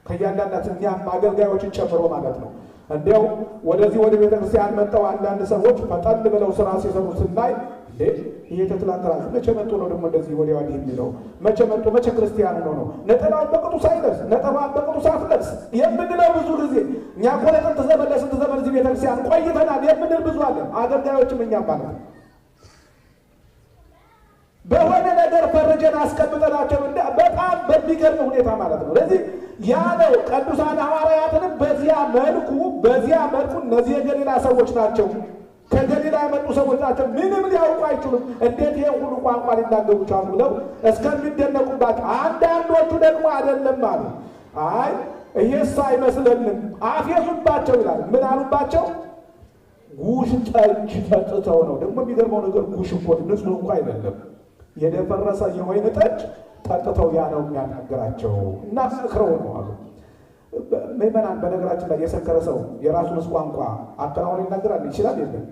ከእያንዳንዳችን እኛም አገልጋዮችን ጨምሮ ማለት ነው። እንዲያው ወደዚህ ወደ ቤተክርስቲያን መጥተው አንዳንድ ሰዎች ፈጠን ብለው ስራ ሲሰሩ ስናይ ይሄ ተትላንትራል መቼ መጡ ነው ደግሞ እንደዚህ ወዲያ ወዲህ የሚለው? መቼ መጡ? መቼ ክርስቲያን ነው? ነጠላውን በቅጡ ሳይለብስ ነጠላውን በቅጡ ሳትለብስ የምንለው ብዙ ጊዜ እኛ እኮ ለጥንት ዘመን ለስንት ዘመን እዚህ ቤተክርስቲያን ቆይተናል የምንል ብዙ አለን። አገልጋዮችም እኛም ማለት ነው በሆነ ነገር ፈርጀን አስቀምጠናቸው በጣም በሚገርም ሁኔታ ማለት ነው። ስለዚህ ያለው ቅዱሳን ሐዋርያትንም በዚያ መልኩ እነዚህ የገሊላ ሰዎች ናቸው፣ ከገሊላ የመጡ ሰዎች ናቸው፣ ምንም ሊያውቁ አይችሉም፣ እንዴት ይሄ ሁሉ ቋንቋ ሊናገሩ ቻሉ ብለው እስከሚደነቁባቸው፣ አንዳንዶቹ ደግሞ አይደለም አሉ። አይ ይሄስ አይመስለንም አፌዙባቸው ይላል። ምን አሉባቸው? ጉሽ ጠጅ ጠጥተው ነው። ደግሞ የሚገርመው ነገር ጉሽ እኮ ንጹህ እንኳ አይደለም፣ የደፈረሰ የወይን ጠጅ ጠጥተው ያ ነው የሚያናገራቸው እና ሰክረው ነው አሉ። ምዕመናን በነገራችን ላይ የሰከረ ሰው የራሱንስ ቋንቋ አከናውኖ ይናገራል? ይችላል? የለም?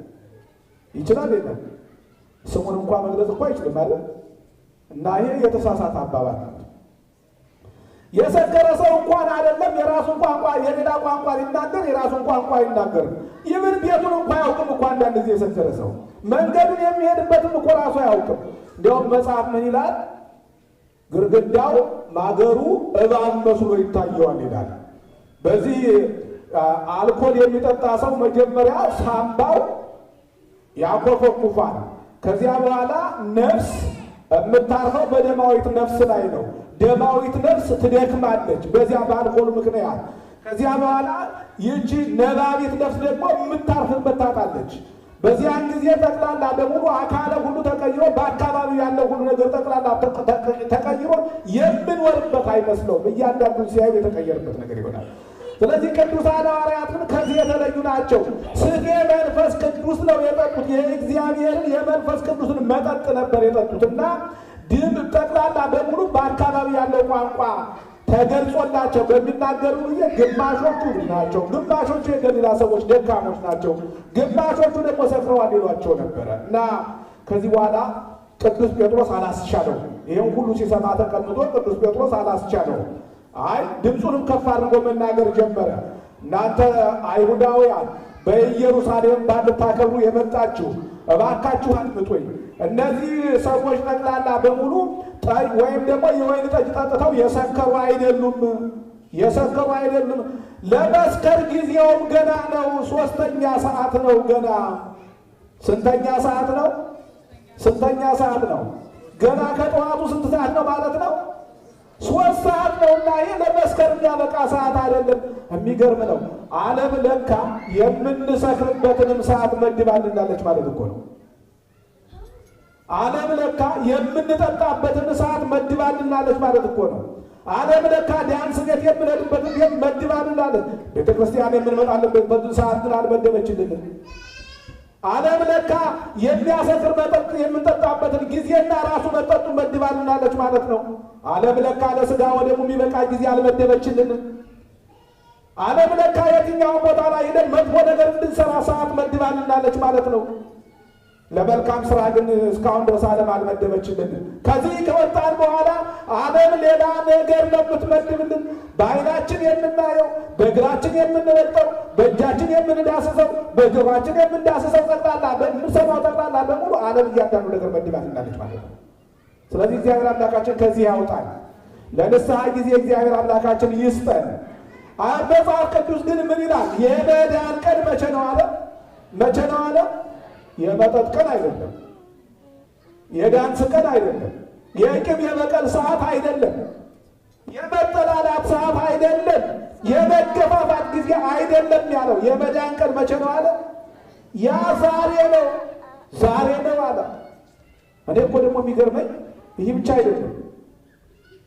ይችላል? የለም? ስሙን እንኳ መግለጽ እኮ አይችልም አይደል? እና ይሄ የተሳሳተ አባባል ነው። የሰከረ ሰው እንኳን አይደለም የራሱን ቋንቋ የሌላ ቋንቋ ሊናገር የራሱን ቋንቋ አይናገርም። ይህን ቤቱን እንኳ አያውቅም እኮ አንዳንድ ጊዜ የሰከረ ሰው መንገዱን የሚሄድበትም እኮ ራሱ አያውቅም። እንዲያውም መጽሐፍ ምን ይላል? ግርግዳው ማገሩ እባብ መስሎ ይታየዋል ይላል። በዚህ አልኮል የሚጠጣ ሰው መጀመሪያ ሳምባው ያኮፈኩፋል። ከዚያ በኋላ ነፍስ የምታርፈው በደማዊት ነፍስ ላይ ነው። ደማዊት ነፍስ ትደክማለች በዚያ በአልኮል ምክንያት። ከዚያ በኋላ ይህቺ ነባቢት ነፍስ ደግሞ የምታርፍበት ታጣለች። በዚያን ጊዜ ጠቅላላ በሙሉ አካለ ሁሉ ተቀይሮ በአካባቢው ያለው ሁሉ ነገር ጠቅላላ ተቀይሮ የምንወርበት አይመስለውም። እያንዳንዱን ሲያዩ የተቀየረበት ነገር ይሆናል። ስለዚህ ቅዱሳን ሐዋርያት ግን ከዚህ የተለዩ ናቸው። ስጌ መንፈስ ቅዱስ ነው የጠጡት። የእግዚአብሔርን የመንፈስ ቅዱስን መጠጥ ነበር የጠጡትና ድም ጠቅላላ በሙሉ በአካባቢ ያለው ቋንቋ ተገልጾላቸው በሚናገሩ ጊዜ ግማሾቹ ናቸው፣ ግማሾቹ የገሊላ ሰዎች ደካሞች ናቸው፣ ግማሾቹ ደግሞ ሰክረዋል ይሏቸው ነበረ። እና ከዚህ በኋላ ቅዱስ ጴጥሮስ አላስቻለው። ይህም ሁሉ ሲሰማ ተቀምጦ ቅዱስ ጴጥሮስ አላስቻለው። አይ ድምፁንም ከፍ አድርጎ መናገር ጀመረ። እናንተ አይሁዳውያን በኢየሩሳሌም ባልታከብሩ የመጣችሁ እባካችሁ አድምጡኝ። እነዚህ ሰዎች ጠቅላላ በሙሉ ወይም ደግሞ የወይን ጠጅ ጠጥተው የሰከሩ አይደሉም። ለመስከር ጊዜውም ገና ነው። 3ኛ ሰዓት ነው ገና። ስንተኛ ሰዓት ነው? 8ኛ ሰዓት ነው። ገና ከጠዋቱ ስንት ሰዓት ነው ማለት ነው? 3 ሰዓት ነውና ይሄ ለመስከር የሚያበቃ ሰዓት አይደለም። የሚገርም ነው። ዓለም ለካ የምንሰክርበትንም ሰዓት መድባልናለች ማለት እኮ ነው። ዓለም ለካ የምንጠጣበትን ሰዓት መድባልናለች ማለት እኮ ነው። ዓለም ለካ ዳንስ ቤት የምንሄድበትን ቤት መድባልናለች። ቤተ ክርስቲያን የምንመጣለበት ሰዓት ግን አልመደበችልንም። ዓለም ለካ የሚያሰክር መጠጥ የምንጠጣበትን ጊዜና ራሱ መጠጡ መድባልናለች ማለት ነው። ዓለም ለካ ለሥጋ ወደሙ የሚበቃ ጊዜ አልመደበችልንም። ዓለም ለካ የትኛውን ቦታ ላይ ሄደን መጥፎ ነገር እንድንሰራ ሰዓት መድባልናለች ማለት ነው። ለመልካም ስራ ግን እስካሁን ድረስ ዓለም አልመደበችልንም። ከዚህ ከወጣን በኋላ ዓለም ሌላ ነገር ነው የምትመድብልን። በዓይናችን የምናየው፣ በእግራችን የምንረግጠው፣ በእጃችን የምንዳስሰው፣ በጆሮአችን የምንዳስሰው ጠቅላላ በምንሰማው ጠቅላላ በሙሉ ዓለም እያንዳንዱ ነገር መድባልናለች ማለት ነው። ስለዚህ እግዚአብሔር አምላካችን ከዚህ ያውጣል። ለንስሐ ጊዜ እግዚአብሔር አምላካችን ይስጠን። መጽሐፍ ቅዱስ ግን ምን ይላል? የመዳን ቀን መቼ ነው አለ? መቼ ነው አለ? የመጠጥ ቀን አይደለም፣ የዳንስ ቀን አይደለም፣ የቂም የበቀል ሰዓት አይደለም፣ የመጠላላት ሰዓት አይደለም፣ የመገፋፋት ጊዜ አይደለም ያለው። የመዳን ቀን መቼ ነው አለ? ያ ዛሬ ነው፣ ዛሬ ነው አለ። እኔ እኮ ደግሞ የሚገርመኝ ይህ ብቻ አይደለም።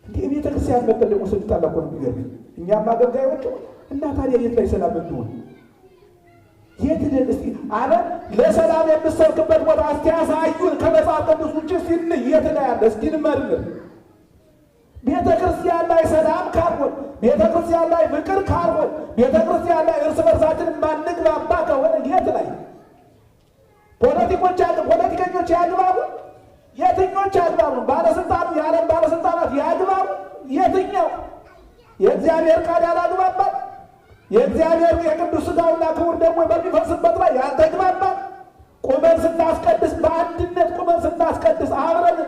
እንዲህ ቤተ ክርስቲያን መጠን ደግሞ ስንጣላ እኮ ነው የሚገርመኝ። እኛም አገልጋዮቹ እና ታዲያ የት ላይ ሰላም እንሆን? የት ደን እስቲ አለ ለሰላም የምትሰብክበት ቦታ እስቲ ያሳዩን። ከመጽሐፍ ቅዱስ ውጭ ሲል የት ላይ አለ? እስኪ እንመርምር። ቤተ ክርስቲያን ላይ ሰላም ካልሆን፣ ቤተ ክርስቲያን ላይ ፍቅር ካልሆን፣ ቤተ ክርስቲያን ላይ እርስ በርሳችን ማንግባባ ከሆነ የት ላይ? ፖለቲከኞች ያግባቡ? የትኞች ያግባቡ? ባለስልጣኑ የዓለም ባለስልጣናት ያግባቡ? የትኛው? የእግዚአብሔር ቃል ያላግባባል? የእግዚአብሔር የቅዱስ ሥጋውና ክቡር ደግሞ በሚፈስበት ላይ ያልተግባባ? ቁመን ስናስቀድስ በአንድነት ቁመን ስናስቀድስ አብረን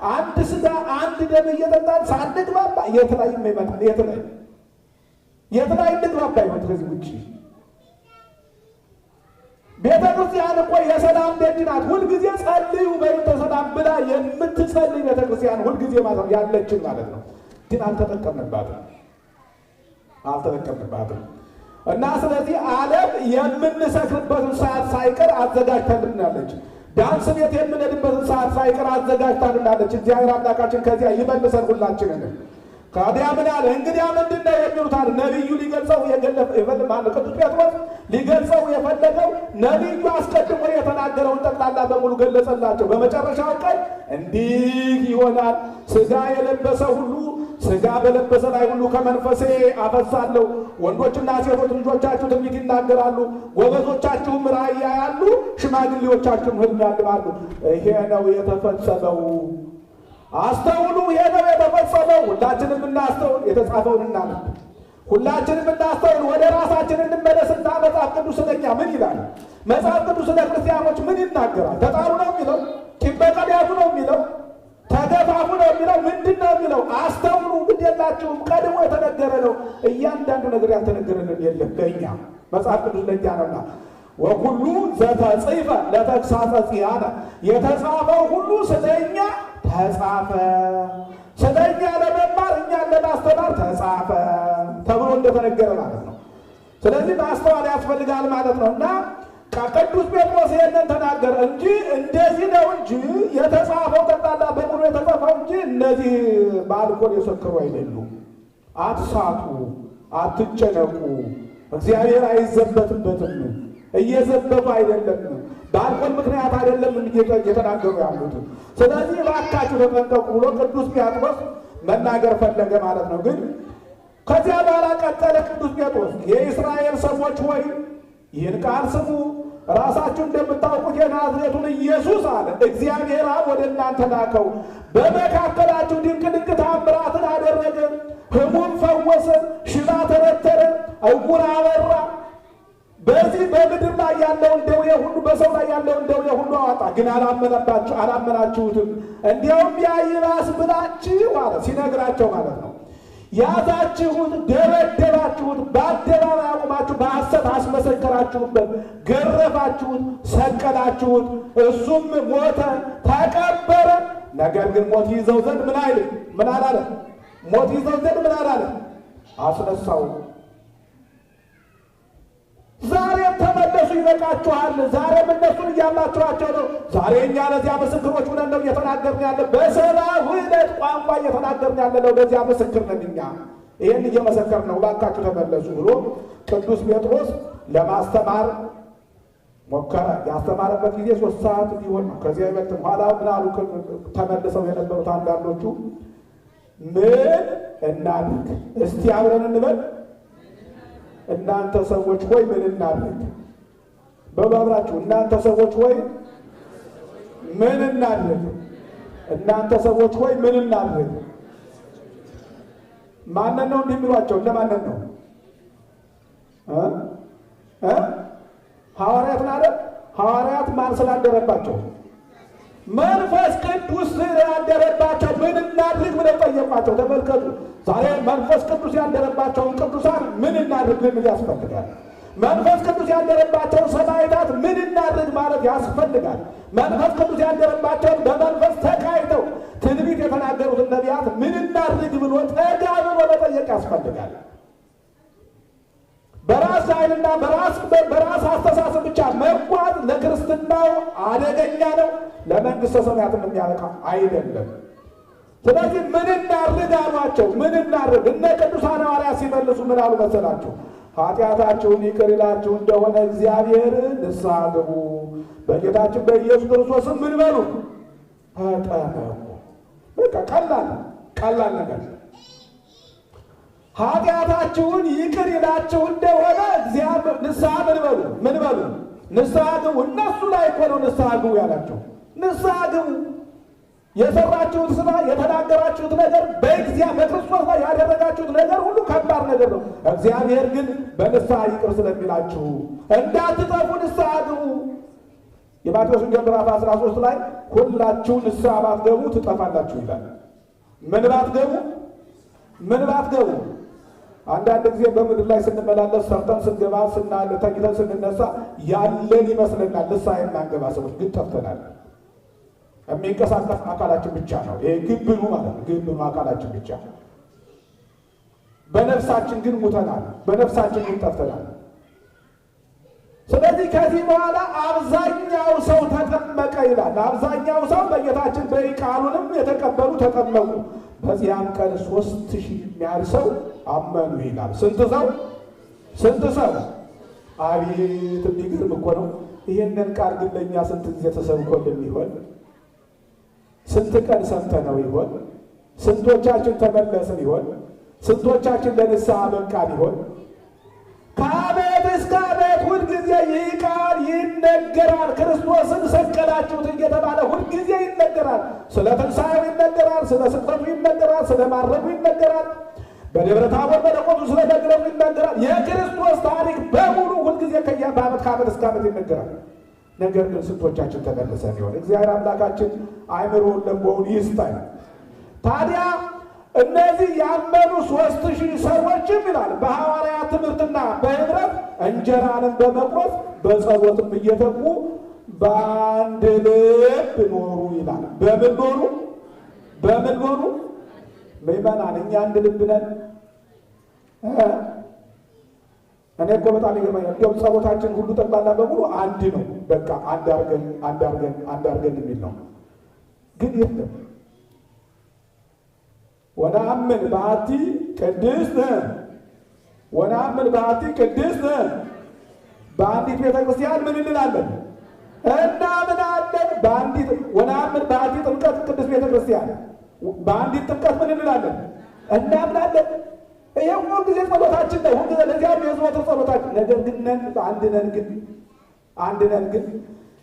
አንድ ሥጋ አንድ ደም እየጠጣን ሳንግባባ የት ላይ ይመጣል? የት ላይ እንግባባ ይሆን? ከዚህ ውጭ ቤተ ክርስቲያን እኮ የሰላም ደጅ ናት። ሁልጊዜ ጸልዩ በይንተ ሰላም ብላ የምትጸልይ ቤተ ክርስቲያን ሁልጊዜ ማለት ያለችን ማለት ነው። ግን አልተጠቀምንባትም። እና ስለዚህ ዓለም የምንሰክርበትን ሰዓት ሳይቀር አዘጋጅታልናለች። ዳንስ ቤት የምንሄድበትን ሰዓት ሳይቀር አዘጋጅታልናለች። እግዚአብሔር አምላካችን ከዚያ ይመልሰን ሁላችንን። ታዲያ ምን አለ? እንግዲያ ምንድን ነው የሚሉት አለ ነቢዩ ሊገልጸው ቅዱስ ጴጥሮስ ሊገልጸው የፈለገው ነቢዩ አስቀድሞ የተናገረውን ጠቅላላ በሙሉ ገለጸላቸው። በመጨረሻው ቀን እንዲህ ይሆናል፣ ሥጋ የለበሰ ሁሉ ሥጋ በለበሰ ላይ ሁሉ ከመንፈሴ አፈሳለሁ። ወንዶችና ሴቶች ልጆቻችሁ ትንቢት ይናገራሉ፣ ጎበዞቻችሁም ራእይ ያያሉ፣ ሽማግሌዎቻችሁም ሕልም ያልማሉ። ይሄ ነው የተፈጸመው። አስተውሉ፣ ይሄ ነው የተፈጸመው። ሁላችንም እናስተውል፣ የተጻፈውን እናነብ። ሁላችንም እናስተውል፣ ወደ ራሳችን እንመለስና መጽሐፍ ቅዱስ ስለኛ ምን ይላል? መጽሐፍ ቅዱስ ስለ ክርስቲያኖች ምን ይናገራል? ተጣሉ ነው የሚለው? ቂም በቀል ያዙ ነው የሚለው? ተገፋፉ ነው የሚለው? ምንድን ነው የሚለው? አስተውሉ፣ ግድ የላችሁም። ቀድሞ የተነገረ ነው። እያንዳንዱ ነገር ያልተነገረልን የለም። ለእኛ መጽሐፍ ቅዱስ ለእኛ ነውና ወኩሉ ዘተጽፈ ለተግሣጸ ዚአነ፣ የተጻፈው ሁሉ ስለኛ ተጻፈ። ስለኛ ለመማር እኛን ለማስተማር ተጻፈ ተብሎ እንደተነገረ ማለት ነው። ስለዚህ ማስተዋል ያስፈልጋል ማለት ነው። እና ቅዱስ ጴጥሮስ ይሄንን ተናገረ እንጂ እንደዚህ ነው እንጂ የተጻፈው ጠቅላላ በሙሉ የተጻፈው እንጂ እነዚህ በአልኮል የሰከሩ አይደሉም። አትሳቱ፣ አትጨነቁ። እግዚአብሔር አይዘበትበትም። እየዘበቱ አይደለም፣ በአልኮል ምክንያት አይደለም እየተናገሩ ያሉት። ስለዚህ እባካችሁ ተጠንቀቁ ብሎ ቅዱስ ጴጥሮስ መናገር ፈለገ ማለት ነው። ግን ከዚያ በኋላ ቀጠለ ቅዱስ ጴጥሮስ፣ የእስራኤል ሰዎች ሆይ ይህን ቃል ስሙ። ራሳችሁ እንደምታውቁት የናዝሬቱን ኢየሱስ አለ እግዚአብሔር አብ ወደ እናንተ ላከው። በመካከላችሁ ድንቅ ድንቅ ታምራትን አደረገ። ሕሙም ፈወሰ፣ ሽባ ተረተረ፣ ዕውር አበራ። በዚህ በምድር ላይ ያለውን ደዌ ሁሉ በሰው ላይ ያለውን ደዌ ሁሉ አወጣ። ግን አላመናችሁትም። እንዲያውም ያይባስ ብላችሁ አለ ሲነግራቸው ማለት ነው። ያዛችሁት፣ ደበደባችሁት፣ በአደባባይ አቁማችሁ በሐሰት አስመሰከራችሁበት፣ ገረፋችሁት፣ ሰቀላችሁት። እሱም ሞተ፣ ተቀበረ። ነገር ግን ሞት ይዘው ዘንድ ምን አላለ? ሞት ይዘው ዘንድ ምን አላለ? አስነሳው። ዛሬም ተመለሱ፣ ይበቃችኋል። ዛሬም እነሱን እያላችኋቸው ነው። ዛሬ እኛ ለዚያ ምስክሮች ሆነን ነው እየተናገርን ያለ። በ72 ቋንቋ እየተናገርን ያለ ነው። ለዚያ ምስክር ነን እኛ። ይህን እየመሰከርን ነው። እባካችሁ ተመለሱ ብሎ ቅዱስ ጴጥሮስ ለማስተማር ሞከረ። ያስተማረበት ጊዜ 3 ሰዓት ሊሆን ነው። ከዚያ ይበልጥም። ኋላ ምን አሉ ተመልሰው የነበሩት አንዳንዶቹ ምን እናድርግ? እስቲ አብረን እንበል። እናንተ ሰዎች ሆይ ምን እናድርግ? በሉ አብራችሁ። እናንተ ሰዎች ሆይ ምን እናድርግ? እናንተ ሰዎች ሆይ ምን እናድርግ? ማንን ነው እንዲህ የሚሏቸው? እነማንን ነው? ሐዋርያትን አይደል? ሐዋርያት ማን ስላደረባቸው? መንፈስ ቅዱስ ስላደረባቸው ምን እናድርግ ብለው ጠየቋቸው። ተመልከቱ፣ ዛሬ መንፈስ ቅዱስ ያደረባቸውን ቅዱሳን ምን እናድርግ ልንል ያስፈልጋል። መንፈስ ቅዱስ ያደረባቸውን ሰማዕታት ምን እናድርግ ማለት ያስፈልጋል። መንፈስ ቅዱስ ያደረባቸውን በመንፈስ ተካይተው ትንቢት የተናገሩትን ነቢያት ምን እናድርግ ብሎ ጠጋ ብሎ መጠየቅ ያስፈልጋል። በራስ ኃይልና በራስ አስተሳሰብ ብቻ መጓዝ ለክርስትናው አደገኛ ነው፣ ለመንግሥተ ሰማያትም የሚያበቃ አይደለም። ስለዚህ ምን እናድርግ አሏቸው። ምን እናድርግ? እነ ቅዱሳን ሐዋርያት ሲመልሱ ምን አሉ መሰላችሁ? ኃጢአታችሁን ይቅር ይላችሁ እንደሆነ እግዚአብሔር ንስሐ ግቡ፣ በጌታችን በኢየሱስ ክርስቶስም ምን በሉ ተጠመቁ። በቃ ቀላል ነገር። ኃጢአታችሁን ይቅር ይላችሁ እንደሆነ እግዚአብሔር ንስሐ ምን በሉ ንስሐ ግቡ። እነሱ ላይ እኮ ነው ንስሐ ግቡ ያላቸው። ንስሐ ግቡ። የሰራችሁት ስራ፣ የተናገራችሁት ነገር፣ በክርስቶስ ላይ ያደረጋችሁት ነገር ሁሉ ከባድ ነገር ነው። እግዚአብሔር ግን በንስሐ ይቅር ስለሚላችሁ እንዳትጠፉ ንስሐ ግቡ። የማቴዎስ ወንጌል ምዕራፍ 13 ላይ ሁላችሁ ንስሐ ባትገቡ ትጠፋላችሁ ይላል። ምን ባትገቡ? አንዳንድ ጊዜ በምድር ላይ ስንመላለስ ሰርተን ስንገባ ተኝተን ስንነሳ ያለን ይመስለናል። ንስሐ የማንገባ ሰዎች ግን ጠፍተናል። የሚንቀሳቀስ አካላችን ብቻ ነው። ይሄ ግብኑ ማለት ነው። ግብኑ አካላችን ብቻ። በነፍሳችን ግን ሙተናል። በነፍሳችን ግን ጠፍተናል። ስለዚህ ከዚህ በኋላ አብዛኛው ሰው ተጠመቀ ይላል። አብዛኛው ሰው በጌታችን በቃሉንም የተቀበሉ ተጠመቁ። በዚያም ቀን 3000 የሚያህል ሰው አመኑ ይላል። ስንት ሰው? አቤት የሚገርም እኮ ነው። ይሄንን ቃል ግን ለእኛ ስንት ጊዜ ተሰብኮልን ይሆን? ስንት ቀን ሰምተነው ይሆን? ስንቶቻችን ተመለስን ይሆን? ስንቶቻችን ለንስሐ በቃን ይሆን? ከዓመት እስከ ዓመት ሁልጊዜ ይህ ቃል ይነገራል። ክርስቶስን ሰቀላችሁት እየተባለ ሁልጊዜ ይነገራል። ስለ ትንሣኤው ይነገራል። ስለ ስቅለቱ ይነገራል። ስለ ማረጉ ይነገራል። በደብረ ታቦር መለኮቱ ስለ መግለጡ ይነገራል። የክርስቶስ ታሪክ በሙሉ ሁልጊዜ ከዓመት እስከ ዓመት ይነገራል። ነገር ግን ስንቶቻችን ተመልሰን ይሆን? እግዚአብሔር አምላካችን አእምሮውን ልቦውን ይስጠን። ታዲያ እነዚህ ያመኑ 3000 ሰዎችም ይላል በሐዋርያት ትምህርትና በኅብረት እንጀራንም በመቁረስ በጸሎትም እየተጉ በአንድ ልብ ኖሩ ይላል። በምን ኖሩ? ምእመናን እኛ አንድ ልብ ነን። እኔ እኮ በጣም ይገርመኛል። እንዲያው ጸሎታችን ሁሉ ጠቅላላ በሙሉ አንድ ነው። በቃ አንድ አድርገን የሚል ነው። ግን የለም ወነአምን በአቲ ቅድስት በአንዲት ቤተ ክርስቲያን ምን እንላለን? እናምናለን። ወነአምን በአቲ ጥምቀት ቅድስት ቤተ ክርስቲያን በአንዲት ጥምቀት ምን እንላለን? እናምናለን። ይሄ ሁሉ ጊዜ ጸሎታችን ነው። ሁሉ ለዚያም የዘወትር ጸሎታችን። ነገር ግን አንድ ነን ግን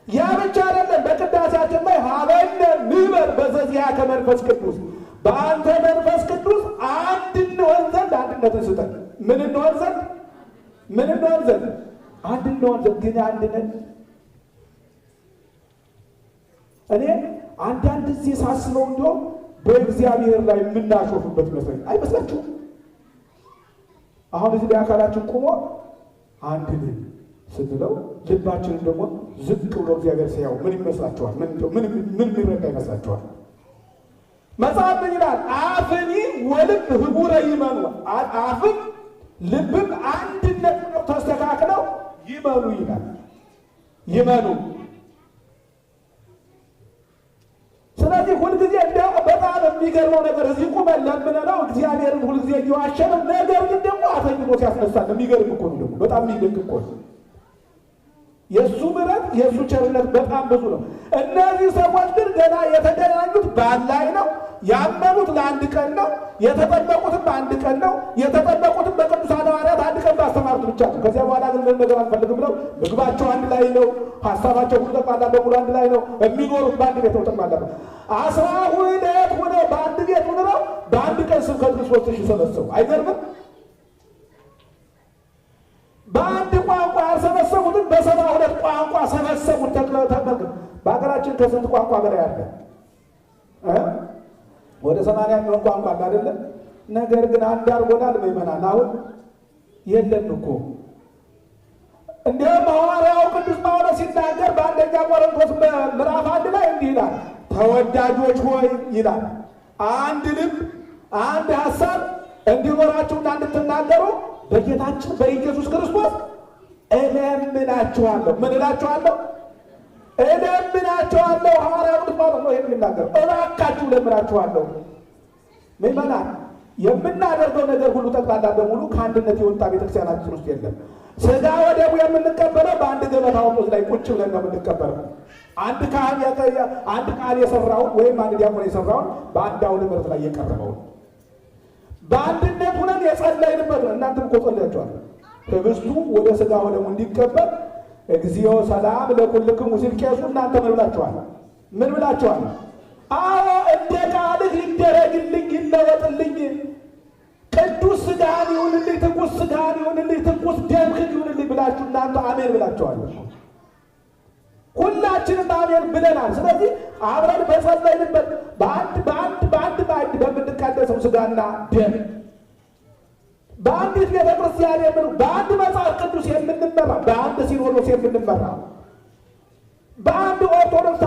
ያ ብቻ አይደለም። በቅዳሴያችን ላይ ሀበነ ንበር በዘዚአከ መንፈስ ቅዱስ፣ በአንተ መንፈስ ቅዱስ አንድ እንሆን ዘንድ አንድነትን ስጠን። ምን እንሆን ዘንድ? አንድ እንሆን ዘንድ። ግን አንድ ነን። እኔ አንዳንድ ጊዜ ሳስበው እንዲሁም በእግዚአብሔር ላይ የምናሾፍበት መስለኝ አይመስላችሁም? አሁን እዚህ ላይ አካላችን ቆሞ አንድ ነን ስንለው ልባችንን ደግሞ ዝቅ ብሎ እግዚአብሔር ሲያው ምን ይመስላችኋል? ምን የሚረዳ ይመስላችኋል? መጽሐፍ ምን ይላል? አፍኒ ወልብ ህቡረ ይመኑ። አፍም ልብም አንድነት ነው ተስተካክለው ይመኑ ይላል። ይመኑ። ስለዚህ ሁልጊዜ እንደው በጣም የሚገርመው ነገር እዚህ ቁመን ለምንለው እግዚአብሔርን ሁልጊዜ እየዋሸነው፣ ነገር ግን ደግሞ አተኝቶ ሲያስነሳል። የሚገርም እኮ ነው። ደግሞ በጣም የሚደንቅ እኮ ነው። የእሱ ምሕረት የእሱ ቸርነት በጣም ብዙ ነው። እነዚህ ሰዎች ግን ገና የተገናኙት በዓል ላይ ነው። ያመኑት ለአንድ ቀን ነው። የተጠመቁትም በአንድ ቀን ነው። የተጠመቁትም በቅዱሳን ሐዋርያት አንድ ቀን ባስተማሩት ብቻ ነው። ከዚያ በኋላ ግን ምን ነገር አንፈልግም ብለው ምግባቸው አንድ ላይ ነው። ሀሳባቸው ሁሉ ጠቅላላ በሙሉ አንድ ላይ ነው። የሚኖሩት በአንድ ቤት ነው። ጠቅላላ 12 ሆነው በአንድ ቤት ሆነው በአንድ ቀን ስብከት ክርስቶስ ሰበሰቡ። አይገርምም? በአንድ ቋንቋ ያልሰበሰቡትን በ72 ቋንቋ ሰበሰቡት። ተመልከቱ። በሀገራችን ከስንት ቋንቋ በላይ አለ? ወደ 80 የሚሆን ቋንቋ አለ አይደለም? ነገር ግን አንድ አድርጎናል ምእመናን። አሁን የለም እኮ። እንዲሁም ሐዋርያው ቅዱስ ጳውሎስ ሲናገር በአንደኛ ቆሮንቶስ ምዕራፍ 1 ላይ እንዲህ ይላል፣ ተወዳጆች ሆይ ይላል፣ አንድ ልብ አንድ ሐሳብ እንዲኖራችሁና እንድትናገሩ በጌታችን በኢየሱስ ክርስቶስ እለምናችኋለሁ። ምን እላችኋለሁ? እለምናችኋለሁ። ሐዋርያው ቅዱስ ጳውሎስ ነው ይሄን የሚናገረው። እባካችሁ እለምናችኋለሁ። ምእመናን የምናደርገው ነገር ሁሉ ጠቅላላ በሙሉ ከአንድነት የወጣ ቤተክርስቲያናችን ውስጥ የለም። ሥጋ ወደሙ የምንቀበለው በአንድ ገበታ ወጦች ላይ ቁጭ ብለን ነው የምንቀበለው። አንድ ካህን የሰራውን ወይም አንድ ዲያቆን የሰራውን በአንድ አውደ ምሕረት ላይ የቀረበውን በአንድነት ሆነን የጸለይንበት ነው። እናንተም እኮ ጸልያችኋል። ህብስቱ ወደ ሥጋ ወደሙ እንዲቀበል እግዚኦ ሰላም ለኩልክሙ ሲል ቄሱ እናንተ ምን ብላችኋል? ምን ብላችኋል? አዎ እንደ ቃልህ ይደረግልኝ ይለወጥልኝ፣ ቅዱስ ሥጋህን ይሁንልኝ፣ ትኩስ ሥጋህን ይሁንልኝ፣ ትኩስ ደምህን ይሁንልኝ ብላችሁ እናንተ አሜን ብላችኋል። ሁላችንም አሜን ብለናል። ስለዚህ አብረን በጸለይንበት በአንድ በምንቀደሰው ሥጋና ደም በአንዲት ቤተ ክርስቲያን በአንድ መጽሐፍ ቅዱስ የምንመራ በአንድ ሲኖዶስ የምንመራ በአንድ ኦርቶዶክስ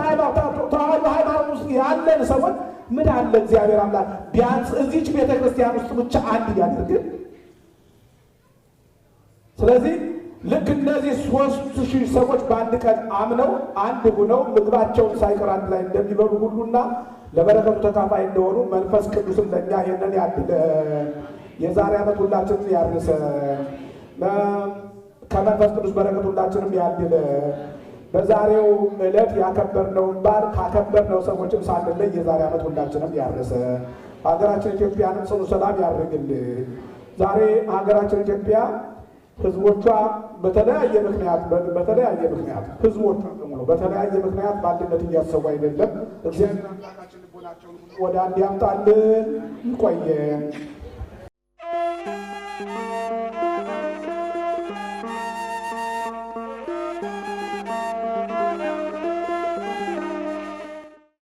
ተዋሕዶ ሃይማኖት ውስጥ ያለን ሰዎች ምን አለ እግዚአብሔር አምላክ ቢያንስ እዚች ቤተ ክርስቲያን ውስጥ ብቻ አንድ ያድርግ። ስለዚህ ልክ እነዚህ 3000 ሰዎች በአንድ ቀን አምነው አንድ ሆነው ምግባቸውን ሳይቀር አንድ ላይ እንደሚበሉ ሁሉና ለበረከቱ ተካፋይ እንደሆኑ መንፈስ ቅዱስም ለእኛ ይህንን ያድለን። የዛሬ ዓመት ሁላችንም ያድርሰን። ከመንፈስ ቅዱስ በረከት ሁላችንም ያድለን። በዛሬው ዕለት ያከበርነውን በዓል ካከበርነው ሰዎችም ሳንለይ የዛሬ ዓመት ሁላችንም ያድርሰን። ሀገራችን ኢትዮጵያንም ጽኑ ሰላም ያድርግልን። ዛሬ ሀገራችን ኢትዮጵያ ህዝቦቿ በተለያየ ምክንያት ህዝቦቿ ደግሞ በተለያየ ምክንያት በአንድነት እያሰቡ አይደለም። እግዚአብሔር አምላካችን ልቦናቸውን ወደ አንድ ያምጣልን። ይቆየን።